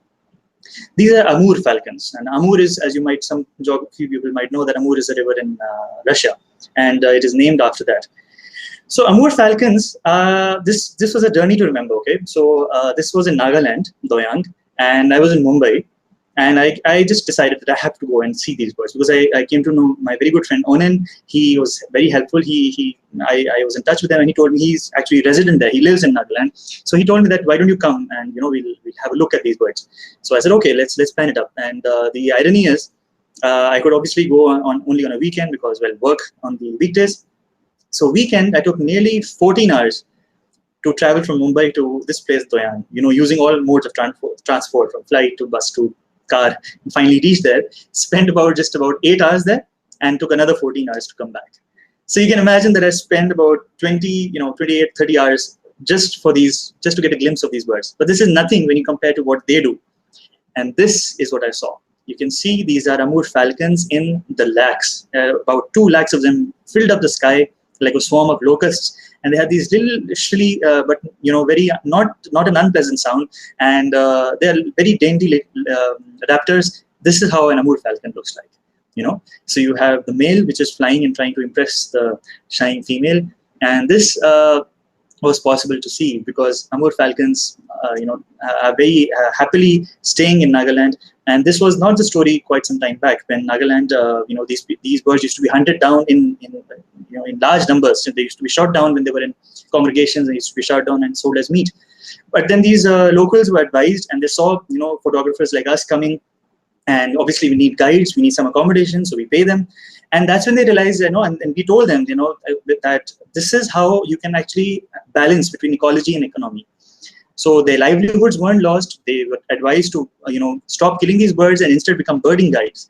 A: These are Amur falcons, and Amur is, as some geography people might know, that Amur is a river in Russia, and it is named after that. So Amur falcons, this was a journey to remember. Okay, so this was in Nagaland, Doyang, and I was in Mumbai, and I just decided that I have to go and see these birds because I came to know my very good friend Onen. He was very helpful. I was in touch with him, and he told me he's actually resident there. He lives in Nagaland, so he told me that why don't you come and we'll have a look at these birds. So I said okay, let's plan it up. And the irony is, I could obviously go only on a weekend because work on the weekdays. So weekend I took nearly 14 hours to travel from Mumbai to this place Doyang. Using all modes of transport from flight to bus to car, and finally reached there, spent just about 8 hours there, and took another 14 hours to come back. So you can imagine that I spent about 28, 30 hours just to get a glimpse of these birds. But this is nothing when you compare to what they do. And this is what I saw. You can see these are Amur falcons in the lakhs. About 2 lakhs of them filled up the sky like a swarm of locusts. And they have these little shrilly, but very not an unpleasant sound. And they are very dainty adapters. This is how an Amur falcon looks like. So you have the male which is flying and trying to impress the shying female, and this was possible to see because Amur falcons, are very happily staying in Nagaland. And this was not the story quite some time back when Nagaland, these birds used to be hunted down in large numbers. So they used to be shot down when they were in congregations. They used to be shot down and sold as meat. But then these locals were advised, and they saw photographers like us coming, and obviously we need guides, we need some accommodation, so we pay them. And that's when they realized, and we told them, that this is how you can actually balance between ecology and economy. So their livelihoods weren't lost. They were advised to, stop killing these birds and instead become birding guides.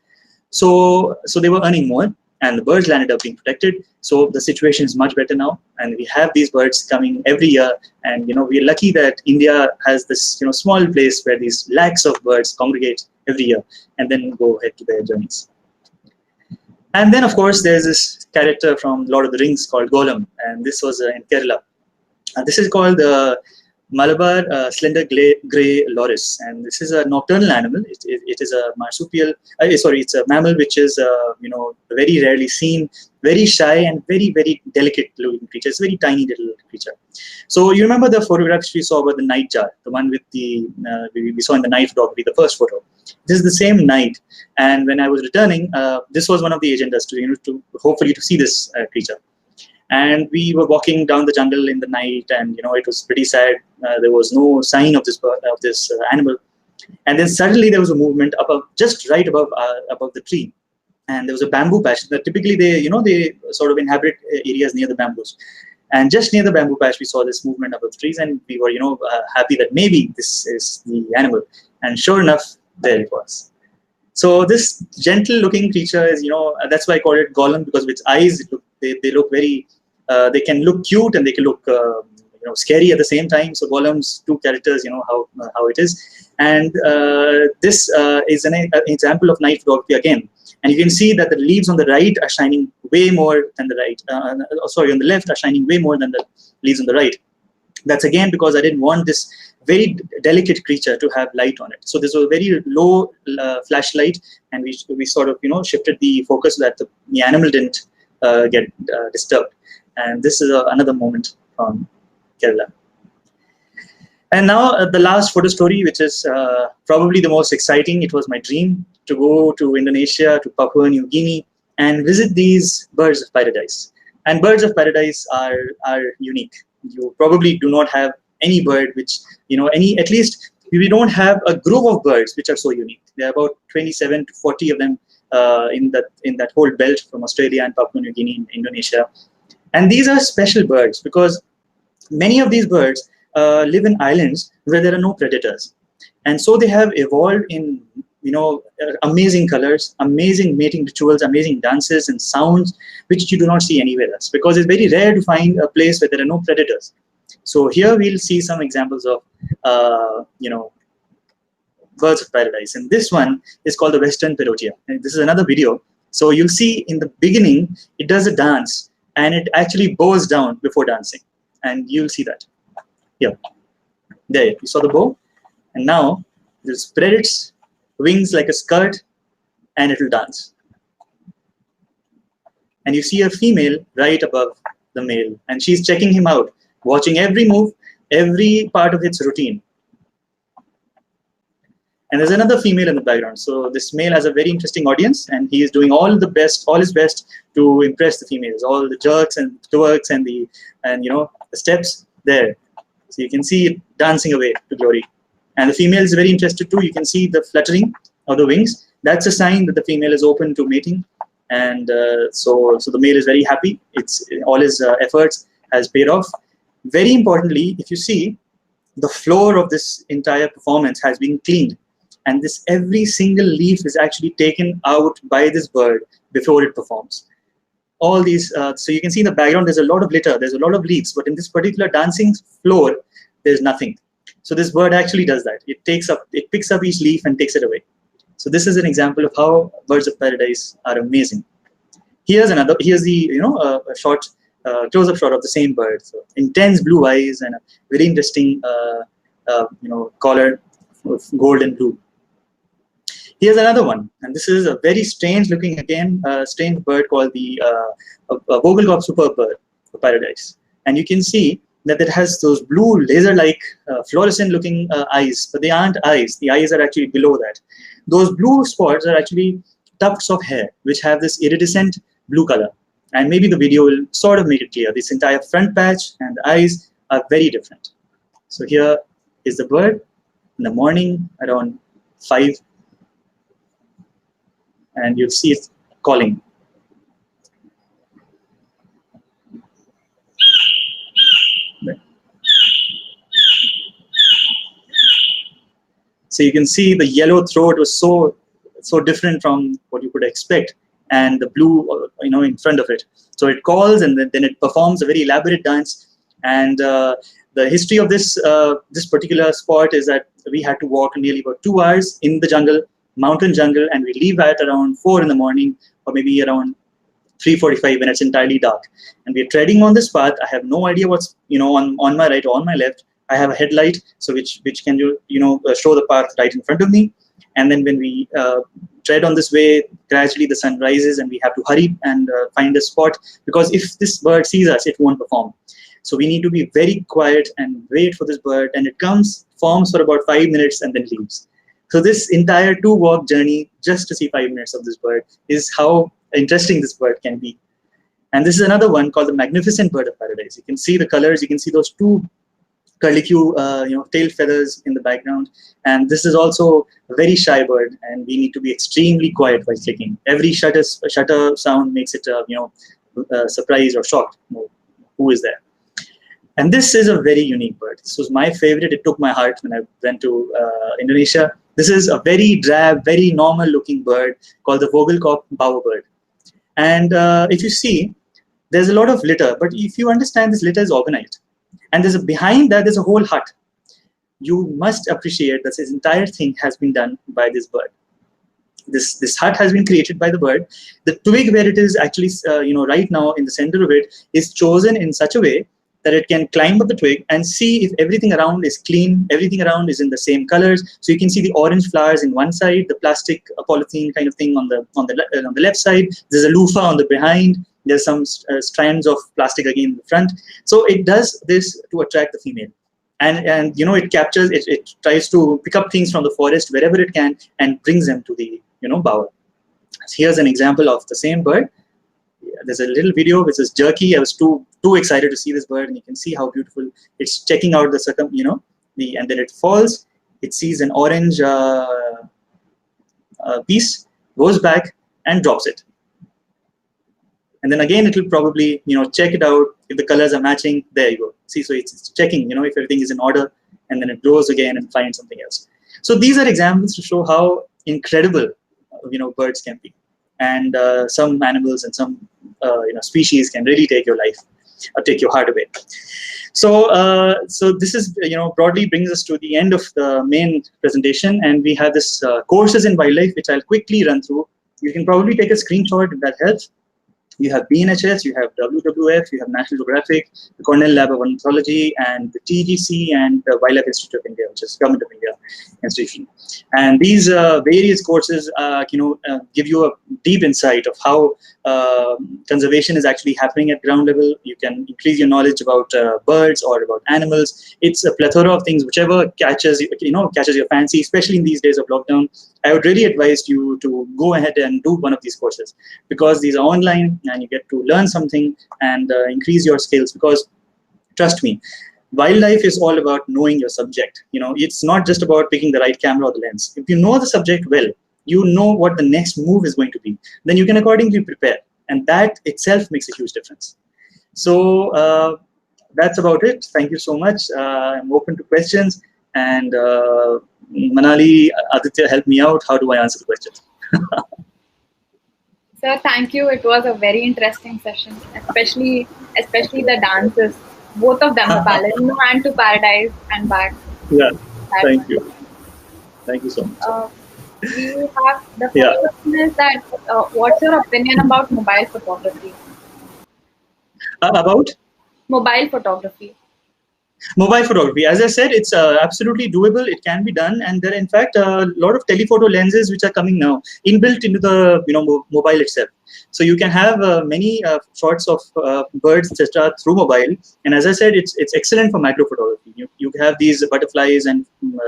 A: So they were earning more, and the birds landed up being protected. So the situation is much better now, and we have these birds coming every year. And we're lucky that India has this small place where these lakhs of birds congregate every year and then go ahead to their journeys. And then, of course, there's this character from Lord of the Rings called Gollum, and this was in Kerala. This is called the Malabar slender grey loris, and this is a nocturnal animal. It is a marsupial. It's a mammal which is very rarely seen, very shy and very, very delicate looking creature. It's a very tiny little creature. So you remember the photographs we saw about the nightjar, the one with the we saw in the night photography, the first photo. This is the same night, and when I was returning, this was one of the agendas to hopefully to see this creature. And we were walking down the jungle in the night, and it was pretty sad. There was no sign of this bird, of this animal. And then suddenly there was a movement just right above the tree, and there was a bamboo patch. Typically, they sort of inhabit areas near the bamboos. And just near the bamboo patch, we saw this movement above the trees, and we were happy that maybe this is the animal. And sure enough, there it was. So this gentle-looking creature is, that's why I call it Gollum, because with its eyes, they look very. They can look cute and they can look scary at the same time. So Gollum's two characters, how it is. And this is an example of night photography again. And you can see that the leaves on the right are shining way more than the right. On the left are shining way more than the leaves on the right. That's again because I didn't want this very delicate creature to have light on it. So this was a very low flashlight, and we sort of shifted the focus so that the animal didn't get disturbed. And this is another moment from Kerala. And now the last photo story, which is probably the most exciting. It was my dream to go to Indonesia, to Papua New Guinea, and visit these birds of paradise. And birds of paradise are unique. You probably do not have any bird which, at least we don't have a group of birds which are so unique. There are about 27 to 40 of them in that whole belt from Australia and Papua New Guinea and Indonesia. And these are special birds because many of these birds live in islands where there are no predators. And so they have evolved in, amazing colors, amazing mating rituals, amazing dances and sounds, which you do not see anywhere else, because it's very rare to find a place where there are no predators. So here we'll see some examples of, birds of paradise. And this one is called the Western Perotia. And this is another video. So you'll see in the beginning, it does a dance, and it actually bows down before dancing. And you'll see that. Here. There, you saw the bow. And now it will spread its wings like a skirt, and it will dance. And you see a female right above the male, and she's checking him out, watching every move, every part of its routine. And there's another female in the background. So this male has a very interesting audience, and he is doing all his best to impress the females. All the jerks and twerks and the steps there. So you can see it dancing away to glory. And the female is very interested too. You can see the fluttering of the wings. That's a sign that the female is open to mating. And so the male is very happy. All his efforts has paid off. Very importantly, if you see, the floor of this entire performance has been cleaned. And every single leaf is actually taken out by this bird before it performs. All these, so you can see in the background, there's a lot of litter, there's a lot of leaves, but in this particular dancing floor, there's nothing. So this bird actually does that. It picks up each leaf and takes it away. So this is an example of how birds of paradise are amazing. Here's the a short close-up shot of the same bird. So intense blue eyes and a very interesting collar of gold and blue. Here's another one, and this is a very strange looking, again, strange bird called the Vogelkopf superb bird of paradise. And you can see that it has those blue laser-like fluorescent looking eyes, but they aren't eyes. The eyes are actually below that. Those blue spots are actually tufts of hair, which have this iridescent blue color. And maybe the video will sort of make it clear. This entire front patch and the eyes are very different. So here is the bird in the morning around 5. And you'll see it calling. So you can see the yellow throat was so different from what you could expect, and the blue, in front of it. So it calls, and then it performs a very elaborate dance. And the history of this particular spot is that we had to walk nearly about 2 hours in the jungle, mountain jungle, and we leave at around 4 in the morning, or maybe around 3:45 when it's entirely dark. And we're treading on this path. I have no idea what's on my right or on my left. I have a headlight, so which can show the path right in front of me. And then when we tread on this way, gradually the sun rises, and we have to hurry and find a spot, because if this bird sees us, it won't perform. So we need to be very quiet and wait for this bird, and it forms for about 5 minutes and then leaves. So this entire 2-walk journey just to see 5 minutes of this bird is how interesting this bird can be. And this is another one called the magnificent bird of paradise. You can see the colors. You can see those 2 curlicue, tail feathers in the background. And this is also a very shy bird, and we need to be extremely quiet while clicking. Every shutter sound makes it, surprised or shocked. Who is there? And this is a very unique bird. This was my favorite. It took my heart when I went to Indonesia. This is a very drab, very normal looking bird called the Vogelkopf bowerbird. And if you see, there's a lot of litter, but if you understand, this litter is organized. And behind that, there's a whole hut. You must appreciate that this entire thing has been done by this bird. This hut has been created by the bird. The twig where it is actually, right now in the center of it is chosen in such a way that it can climb up the twig and see if everything around is clean, everything around is in the same colors. So you can see the orange flowers in one side, the plastic polythene kind of thing on the left side. There's a loofah on the behind. There's some strands of plastic again in the front. So it does this to attract the female. And it captures, it tries to pick up things from the forest wherever it can and brings them to the, bower. So here's an example of the same bird. There's a little video which is jerky. I was too excited to see this bird, and you can see how beautiful it's checking out the and then it falls. It sees an orange piece, goes back and drops it. And then again, it will probably, check it out. If the colors are matching, there you go. See, so it's checking, if everything is in order, and then it goes again and finds something else. So these are examples to show how incredible, birds can be. And some animals and some, species can really take your life or take your heart away. So, this is, broadly brings us to the end of the main presentation. And we have this courses in wildlife, which I'll quickly run through. You can probably take a screenshot if that helps. You have BNHS, you have WWF, you have National Geographic, the Cornell Lab of Ornithology, and the TGC, and the Wildlife Institute of India, which is Government of India institution. And these various courses, give you a deep insight of how conservation is actually happening at ground level. You can increase your knowledge about birds or about animals. It's a plethora of things, whichever catches your fancy, especially in these days of lockdown. I would really advise you to go ahead and do one of these courses, because these are online and you get to learn something and increase your skills. Because trust me, wildlife is all about knowing your subject. It's not just about picking the right camera or the lens. If you know the subject well, you know what the next move is going to be, then you can accordingly prepare. And that itself makes a huge difference. So that's about it. Thank you so much. I'm open to questions. And Manali, Aditya, help me out. How do I answer the questions?
B: Sir, thank you. It was a very interesting session, especially the dances. Both of them, the Ballerino and to Paradise and back.
A: Yeah, thank you. Thank you so much.
B: We have the first question is that what's your opinion about mobile photography?
A: About?
B: Mobile photography.
A: Mobile photography, as I said, it's absolutely doable. It can be done, and there are in fact a lot of telephoto lenses which are coming now inbuilt into the mobile itself. So you can have many shots of birds, etc., through mobile. And as I said, it's excellent for macro photography. You have these butterflies and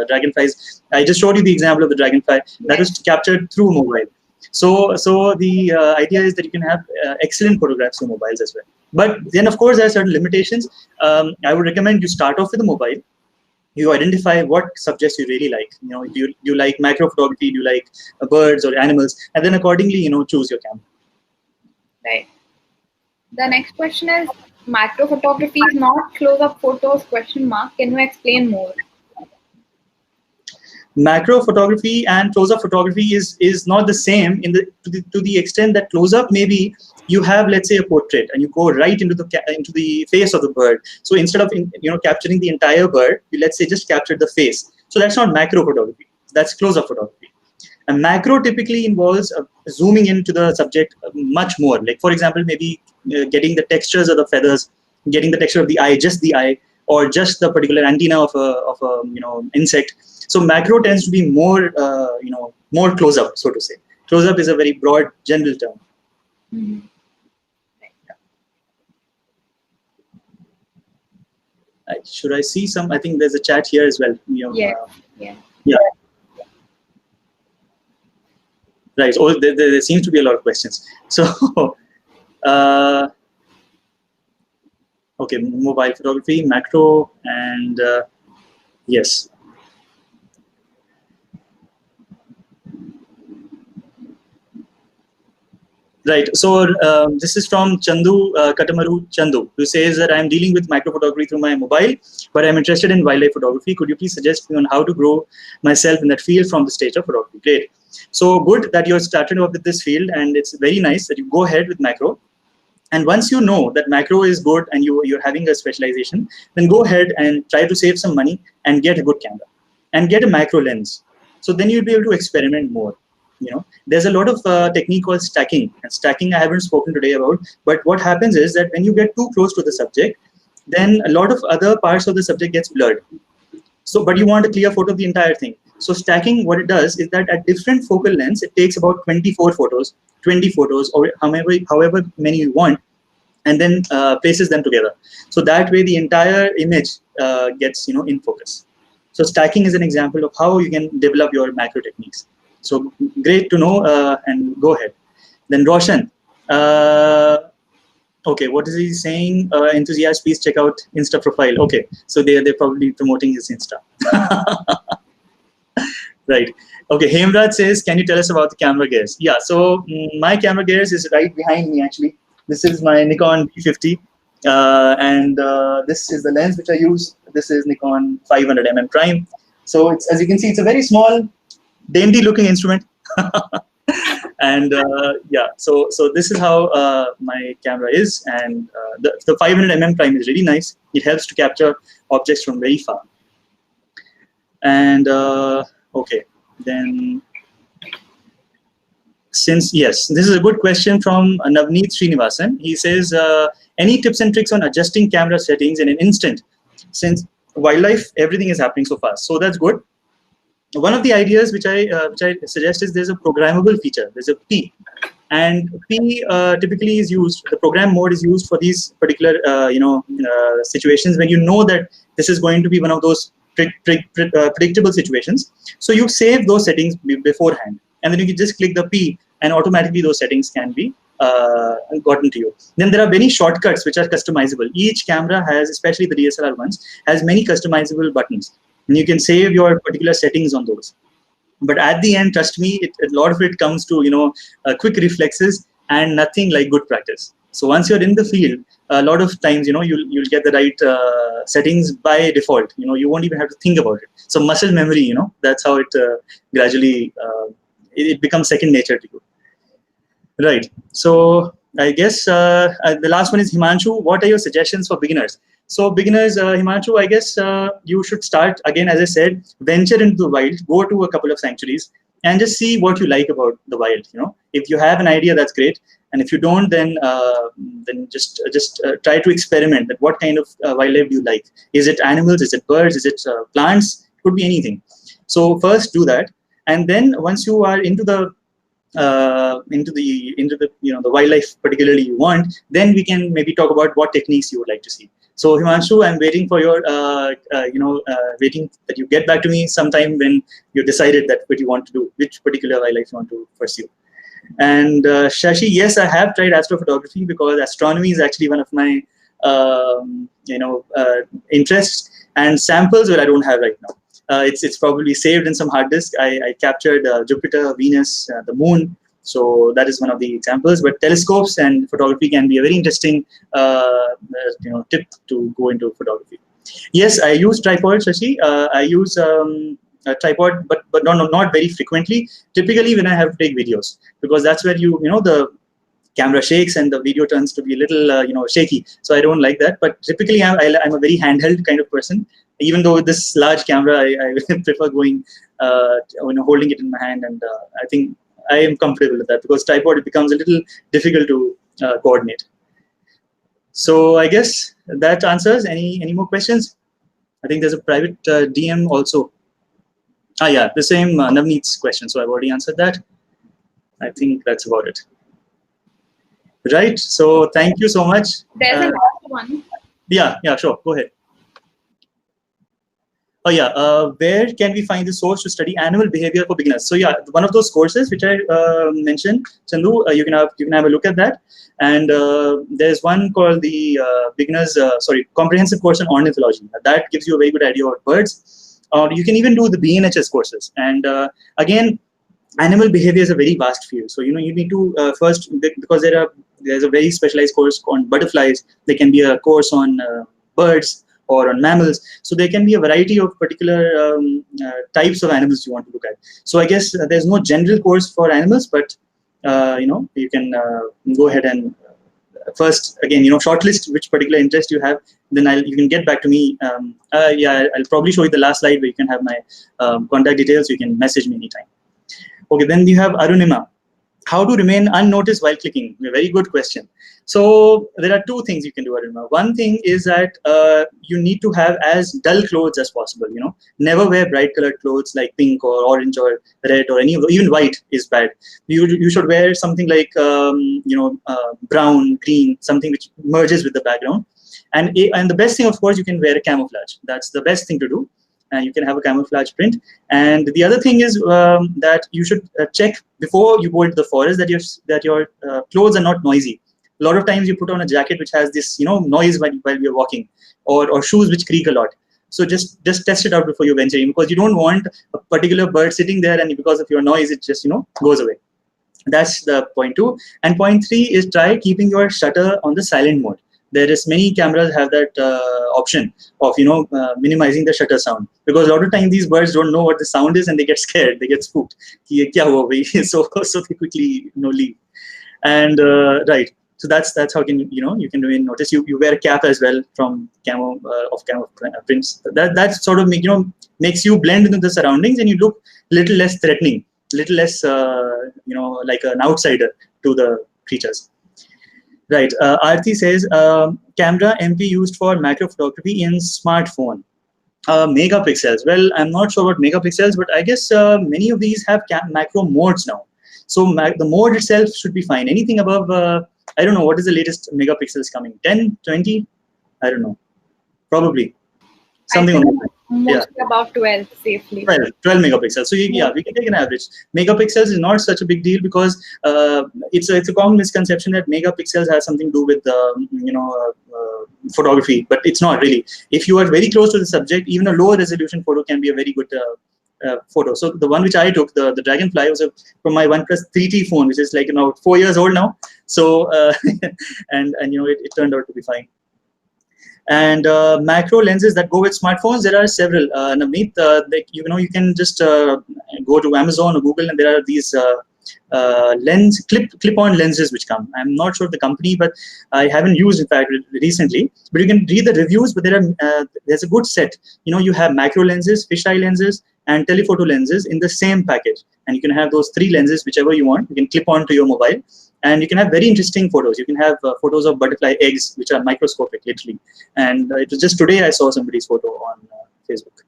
A: dragonflies. I just showed you the example of the dragonfly that was captured through mobile. So the idea is that you can have excellent photographs through mobiles as well. But then, of course, there are certain limitations. I would recommend you start off with a mobile. You identify what subjects you really like. Do you like macro photography? Do you like birds or animals? And then accordingly, choose your camera.
B: Right. The next question is, macro photography is not close-up photos, ? Can you explain more?
A: Macro photography and close-up photography is not the same to the extent that close-up maybe you have, let's say, a portrait and you go right into the face of the bird. So instead of capturing the entire bird, you, let's say, just capture the face. So that's not macro photography. That's close-up photography. And macro typically involves zooming into the subject much more. Like, for example, maybe getting the textures of the feathers, getting the texture of the eye, just the eye, or just the particular antenna of a insect. So macro tends to be more more close up, so to say. Close up is a very broad general term.
B: Mm-hmm.
A: Should I see some? I think there's a chat here as well.
B: Yeah.
A: Right. Oh, there seems to be a lot of questions. So, okay, mobile photography, macro, and yes. Right. So this is from Chandu Katamaru Chandu, who says that I'm dealing with micro photography through my mobile, but I'm interested in wildlife photography. Could you please suggest me on how to grow myself in that field from the stage of photography? Great. So good that you're started off with this field, and it's very nice that you go ahead with macro. And once you know that macro is good and you're having a specialization, then go ahead and try to save some money and get a good camera and get a macro lens. So then you'll be able to experiment more. There's a lot of technique called stacking, and stacking I haven't spoken today about, but what happens is that when you get too close to the subject, then a lot of other parts of the subject gets blurred. So, but you want a clear photo of the entire thing. So stacking, what it does is that at different focal lengths, it takes about 24 photos, 20 photos, or however many you want, and then places them together. So that way the entire image gets in focus. So stacking is an example of how you can develop your macro techniques. So great to know, and go ahead. Then Roshan, okay, what is he saying? Enthusiast, please check out Insta profile. Okay, so they're probably promoting his Insta. Right. Okay, Hemraj says, can you tell us about the camera gears? Yeah, so my camera gears is right behind me actually. This is my Nikon D50, and this is the lens which I use. This is Nikon 500mm prime. So it's, as you can see, it's a very small, dainty looking instrument. And yeah, so this is how my camera is, and the 500mm prime is really nice. It helps to capture objects from very far. And okay, then yes, this is a good question from Navneet Srinivasan. He says, any tips and tricks on adjusting camera settings in an instant? Since wildlife, everything is happening so fast. So that's good. One of the ideas which I suggest is there's a programmable feature. There's a P, and P typically is used. The program mode is used for these particular situations when you know that this is going to be one of those predictable situations. So you save those settings beforehand, and then you can just click the P, and automatically those settings can be gotten to you. Then there are many shortcuts which are customizable. Each camera has, especially the DSLR ones, has many customizable buttons. And you can save your particular settings on those. But at the end, trust me, a lot of it comes to quick reflexes and nothing like good practice. So once you're in the field, a lot of times you'll get the right settings by default. You won't even have to think about it. So muscle memory, that's how it gradually it becomes second nature to you. Right. So I guess the last one is Himanshu. What are your suggestions for beginners? So beginners, Himanshu, I guess you should start, again, as I said, venture into the wild, go to a couple of sanctuaries and just see what you like about the wild. If you have an idea, that's great. And if you don't, then just try to experiment. That what kind of wildlife do you like? Is it animals? Is it birds? Is it plants? It could be anything. So first do that, and then once you are into the the wildlife particularly you want, then we can maybe talk about what techniques you would like to see. So Himanshu, I'm waiting for your waiting that you get back to me sometime when you decided that what you want to do, which particular wildlife you want to pursue. And Shashi, yes, I have tried astrophotography because astronomy is actually one of my interests, and samples where I don't have right now. It's probably saved in some hard disk. I captured Jupiter, Venus, the moon. So that is one of the examples. But telescopes and photography can be a very interesting tip to go into photography. Yes, I use tripod, Shashi. I use a tripod, but not very frequently. Typically when I have to take videos, because that's where the camera shakes and the video turns to be a little shaky. So I don't like that. But typically I'm a very handheld kind of person. Even though with this large camera, I prefer going, holding it in my hand, and I think I am comfortable with that, because tripod, it becomes a little difficult to coordinate. So I guess that answers. Any more questions? I think there's a private DM also. Yeah, the same Navneet's question. So I've already answered that. I think that's about it. Right. So thank you so much.
B: There's a last one.
A: Yeah, sure. Go ahead. Oh yeah, where can we find the source to study animal behavior for beginners? So yeah, one of those courses which I mentioned, Chandu, you can have a look at that. And there's one called the comprehensive course on ornithology. That gives you a very good idea about birds. Or you can even do the BNHS courses. And again, animal behavior is a very vast field. So you need to first, because there's a very specialized course on butterflies. There can be a course on birds, or on mammals. So there can be a variety of particular types of animals you want to look at. So I guess there's no general course for animals, but you can go ahead and first, again, shortlist which particular interest you have. Then you can get back to me. I'll probably show you the last slide where you can have my contact details. You can message me anytime. Okay, then you have Arunima. How to remain unnoticed while clicking? A very good question. So there are two things you can do, Arunima. One thing is that you need to have as dull clothes as possible. Never wear bright colored clothes like pink or orange or red or even white is bad. You should wear something like brown, green, something which merges with the background. And the best thing, of course, you can wear a camouflage. That's the best thing to do. And you can have a camouflage print. And the other thing is that you should check before you go into the forest that your clothes are not noisy. A lot of times you put on a jacket which has this noise while you're walking, or shoes which creak a lot. So just test it out before you venture in, because you don't want a particular bird sitting there and because of your noise it just goes away. That's the point 2. And point 3 is try keeping your shutter on the silent mode. There is many cameras have that option of minimizing the shutter sound, because a lot of time these birds don't know what the sound is and they get scared, they get spooked. So they quickly leave. And right, so that's how you can really notice. You wear a cap as well from camo prints. That sort of makes you blend into the surroundings and you look little less threatening, little less like an outsider to the creatures. Right. Aarti says, camera MP used for macro photography in smartphone. Megapixels. Well, I'm not sure about megapixels, but I guess many of these have macro modes now. So the mode itself should be fine. Anything above, I don't know, what is the latest megapixels coming? 10, 20? I don't know. Probably. Something like that.
B: Mostly about 12 safely.
A: 12 megapixels. So we can take an average. Megapixels is not such a big deal, because it's a common misconception that megapixels has something to do with photography, but it's not really. If you are very close to the subject, even a lower resolution photo can be a very good photo. So the one which I took, the Dragonfly, was from my OnePlus 3T phone, which is like 4 years old now. So and it turned out to be fine. And macro lenses that go with smartphones, there are several. Navneet, you can just go to Amazon or Google, and there are these lens clip-on lenses which come. I'm not sure of the company, but I haven't used in fact recently. But you can read the reviews. But there's a good set. You have macro lenses, fisheye lenses, and telephoto lenses in the same package, and you can have those 3 lenses, whichever you want. You can clip on to your mobile, and you can have very interesting photos. You can have photos of butterfly eggs, which are microscopic, literally. And it was just today I saw somebody's photo on Facebook.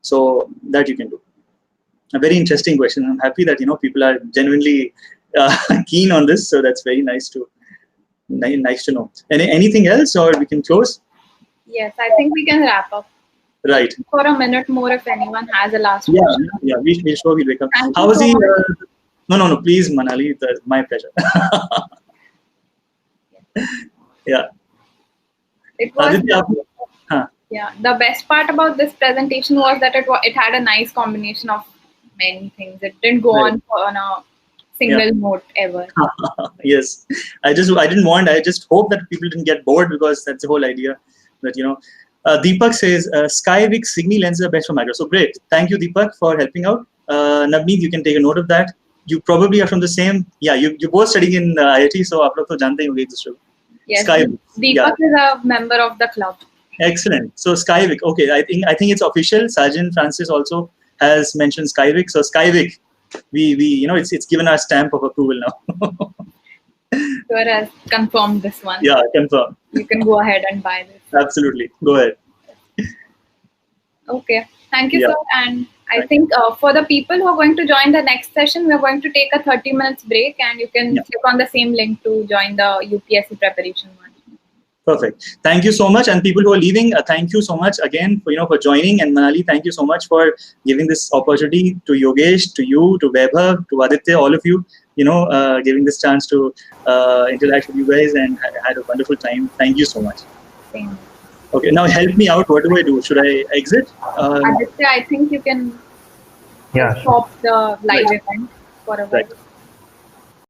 A: So that you can do. A very interesting question. I'm happy that people are genuinely keen on this. So that's very nice to know. Anything else, or we can close?
B: Yes, I think we can wrap up.
A: Right.
B: For a minute more, if anyone has a last question.
A: Yeah. We'll sure we'll wake up.
B: Thank
A: How
B: you
A: was
B: so
A: he?
B: much.
A: No. Please, Manali. My pleasure. Yeah.
B: It was.
A: Huh.
B: Yeah, the best part about this presentation was that it had a nice combination of many things. It didn't go on a single note ever.
A: Yes, I just hope that people didn't get bored, because that's the whole idea. That Deepak says Skyvik Signy lenses are best for macro. So great, thank you Deepak for helping out. Navneet, you can take a note of that. You probably are from the same. Yeah, you both studying in IIT, so आप लोग तो जानते ही होंगे एक दूसरे को.
B: Yes,
A: Skyvik.
B: Deepak is a member of the club.
A: Excellent. So Skyvik. Okay, I think it's official. Sergeant Francis also has mentioned Skyvik. So Skyvik, we it's given our stamp of approval now.
B: Sure has confirmed this one.
A: Yeah, confirm.
B: You can go ahead and buy this.
A: Absolutely. Go ahead.
B: Okay. Thank you, sir. And I think for the people who are going to join the next session, we are going to take a 30 minutes break, and you can click on the same link to join the UPSC preparation one.
A: Perfect. Thank you so much. And people who are leaving, thank you so much again for joining. And Manali, thank you so much for giving this opportunity to Yogesh, to you, to Vaibhav, to Aditya, all of you, giving this chance to interact with you guys, and had a wonderful time. Thank you so much.
B: Same.
A: Okay, now help me out. What do I do? Should I exit?
B: Aditya, I think you can stop the live event for a while.
A: Right.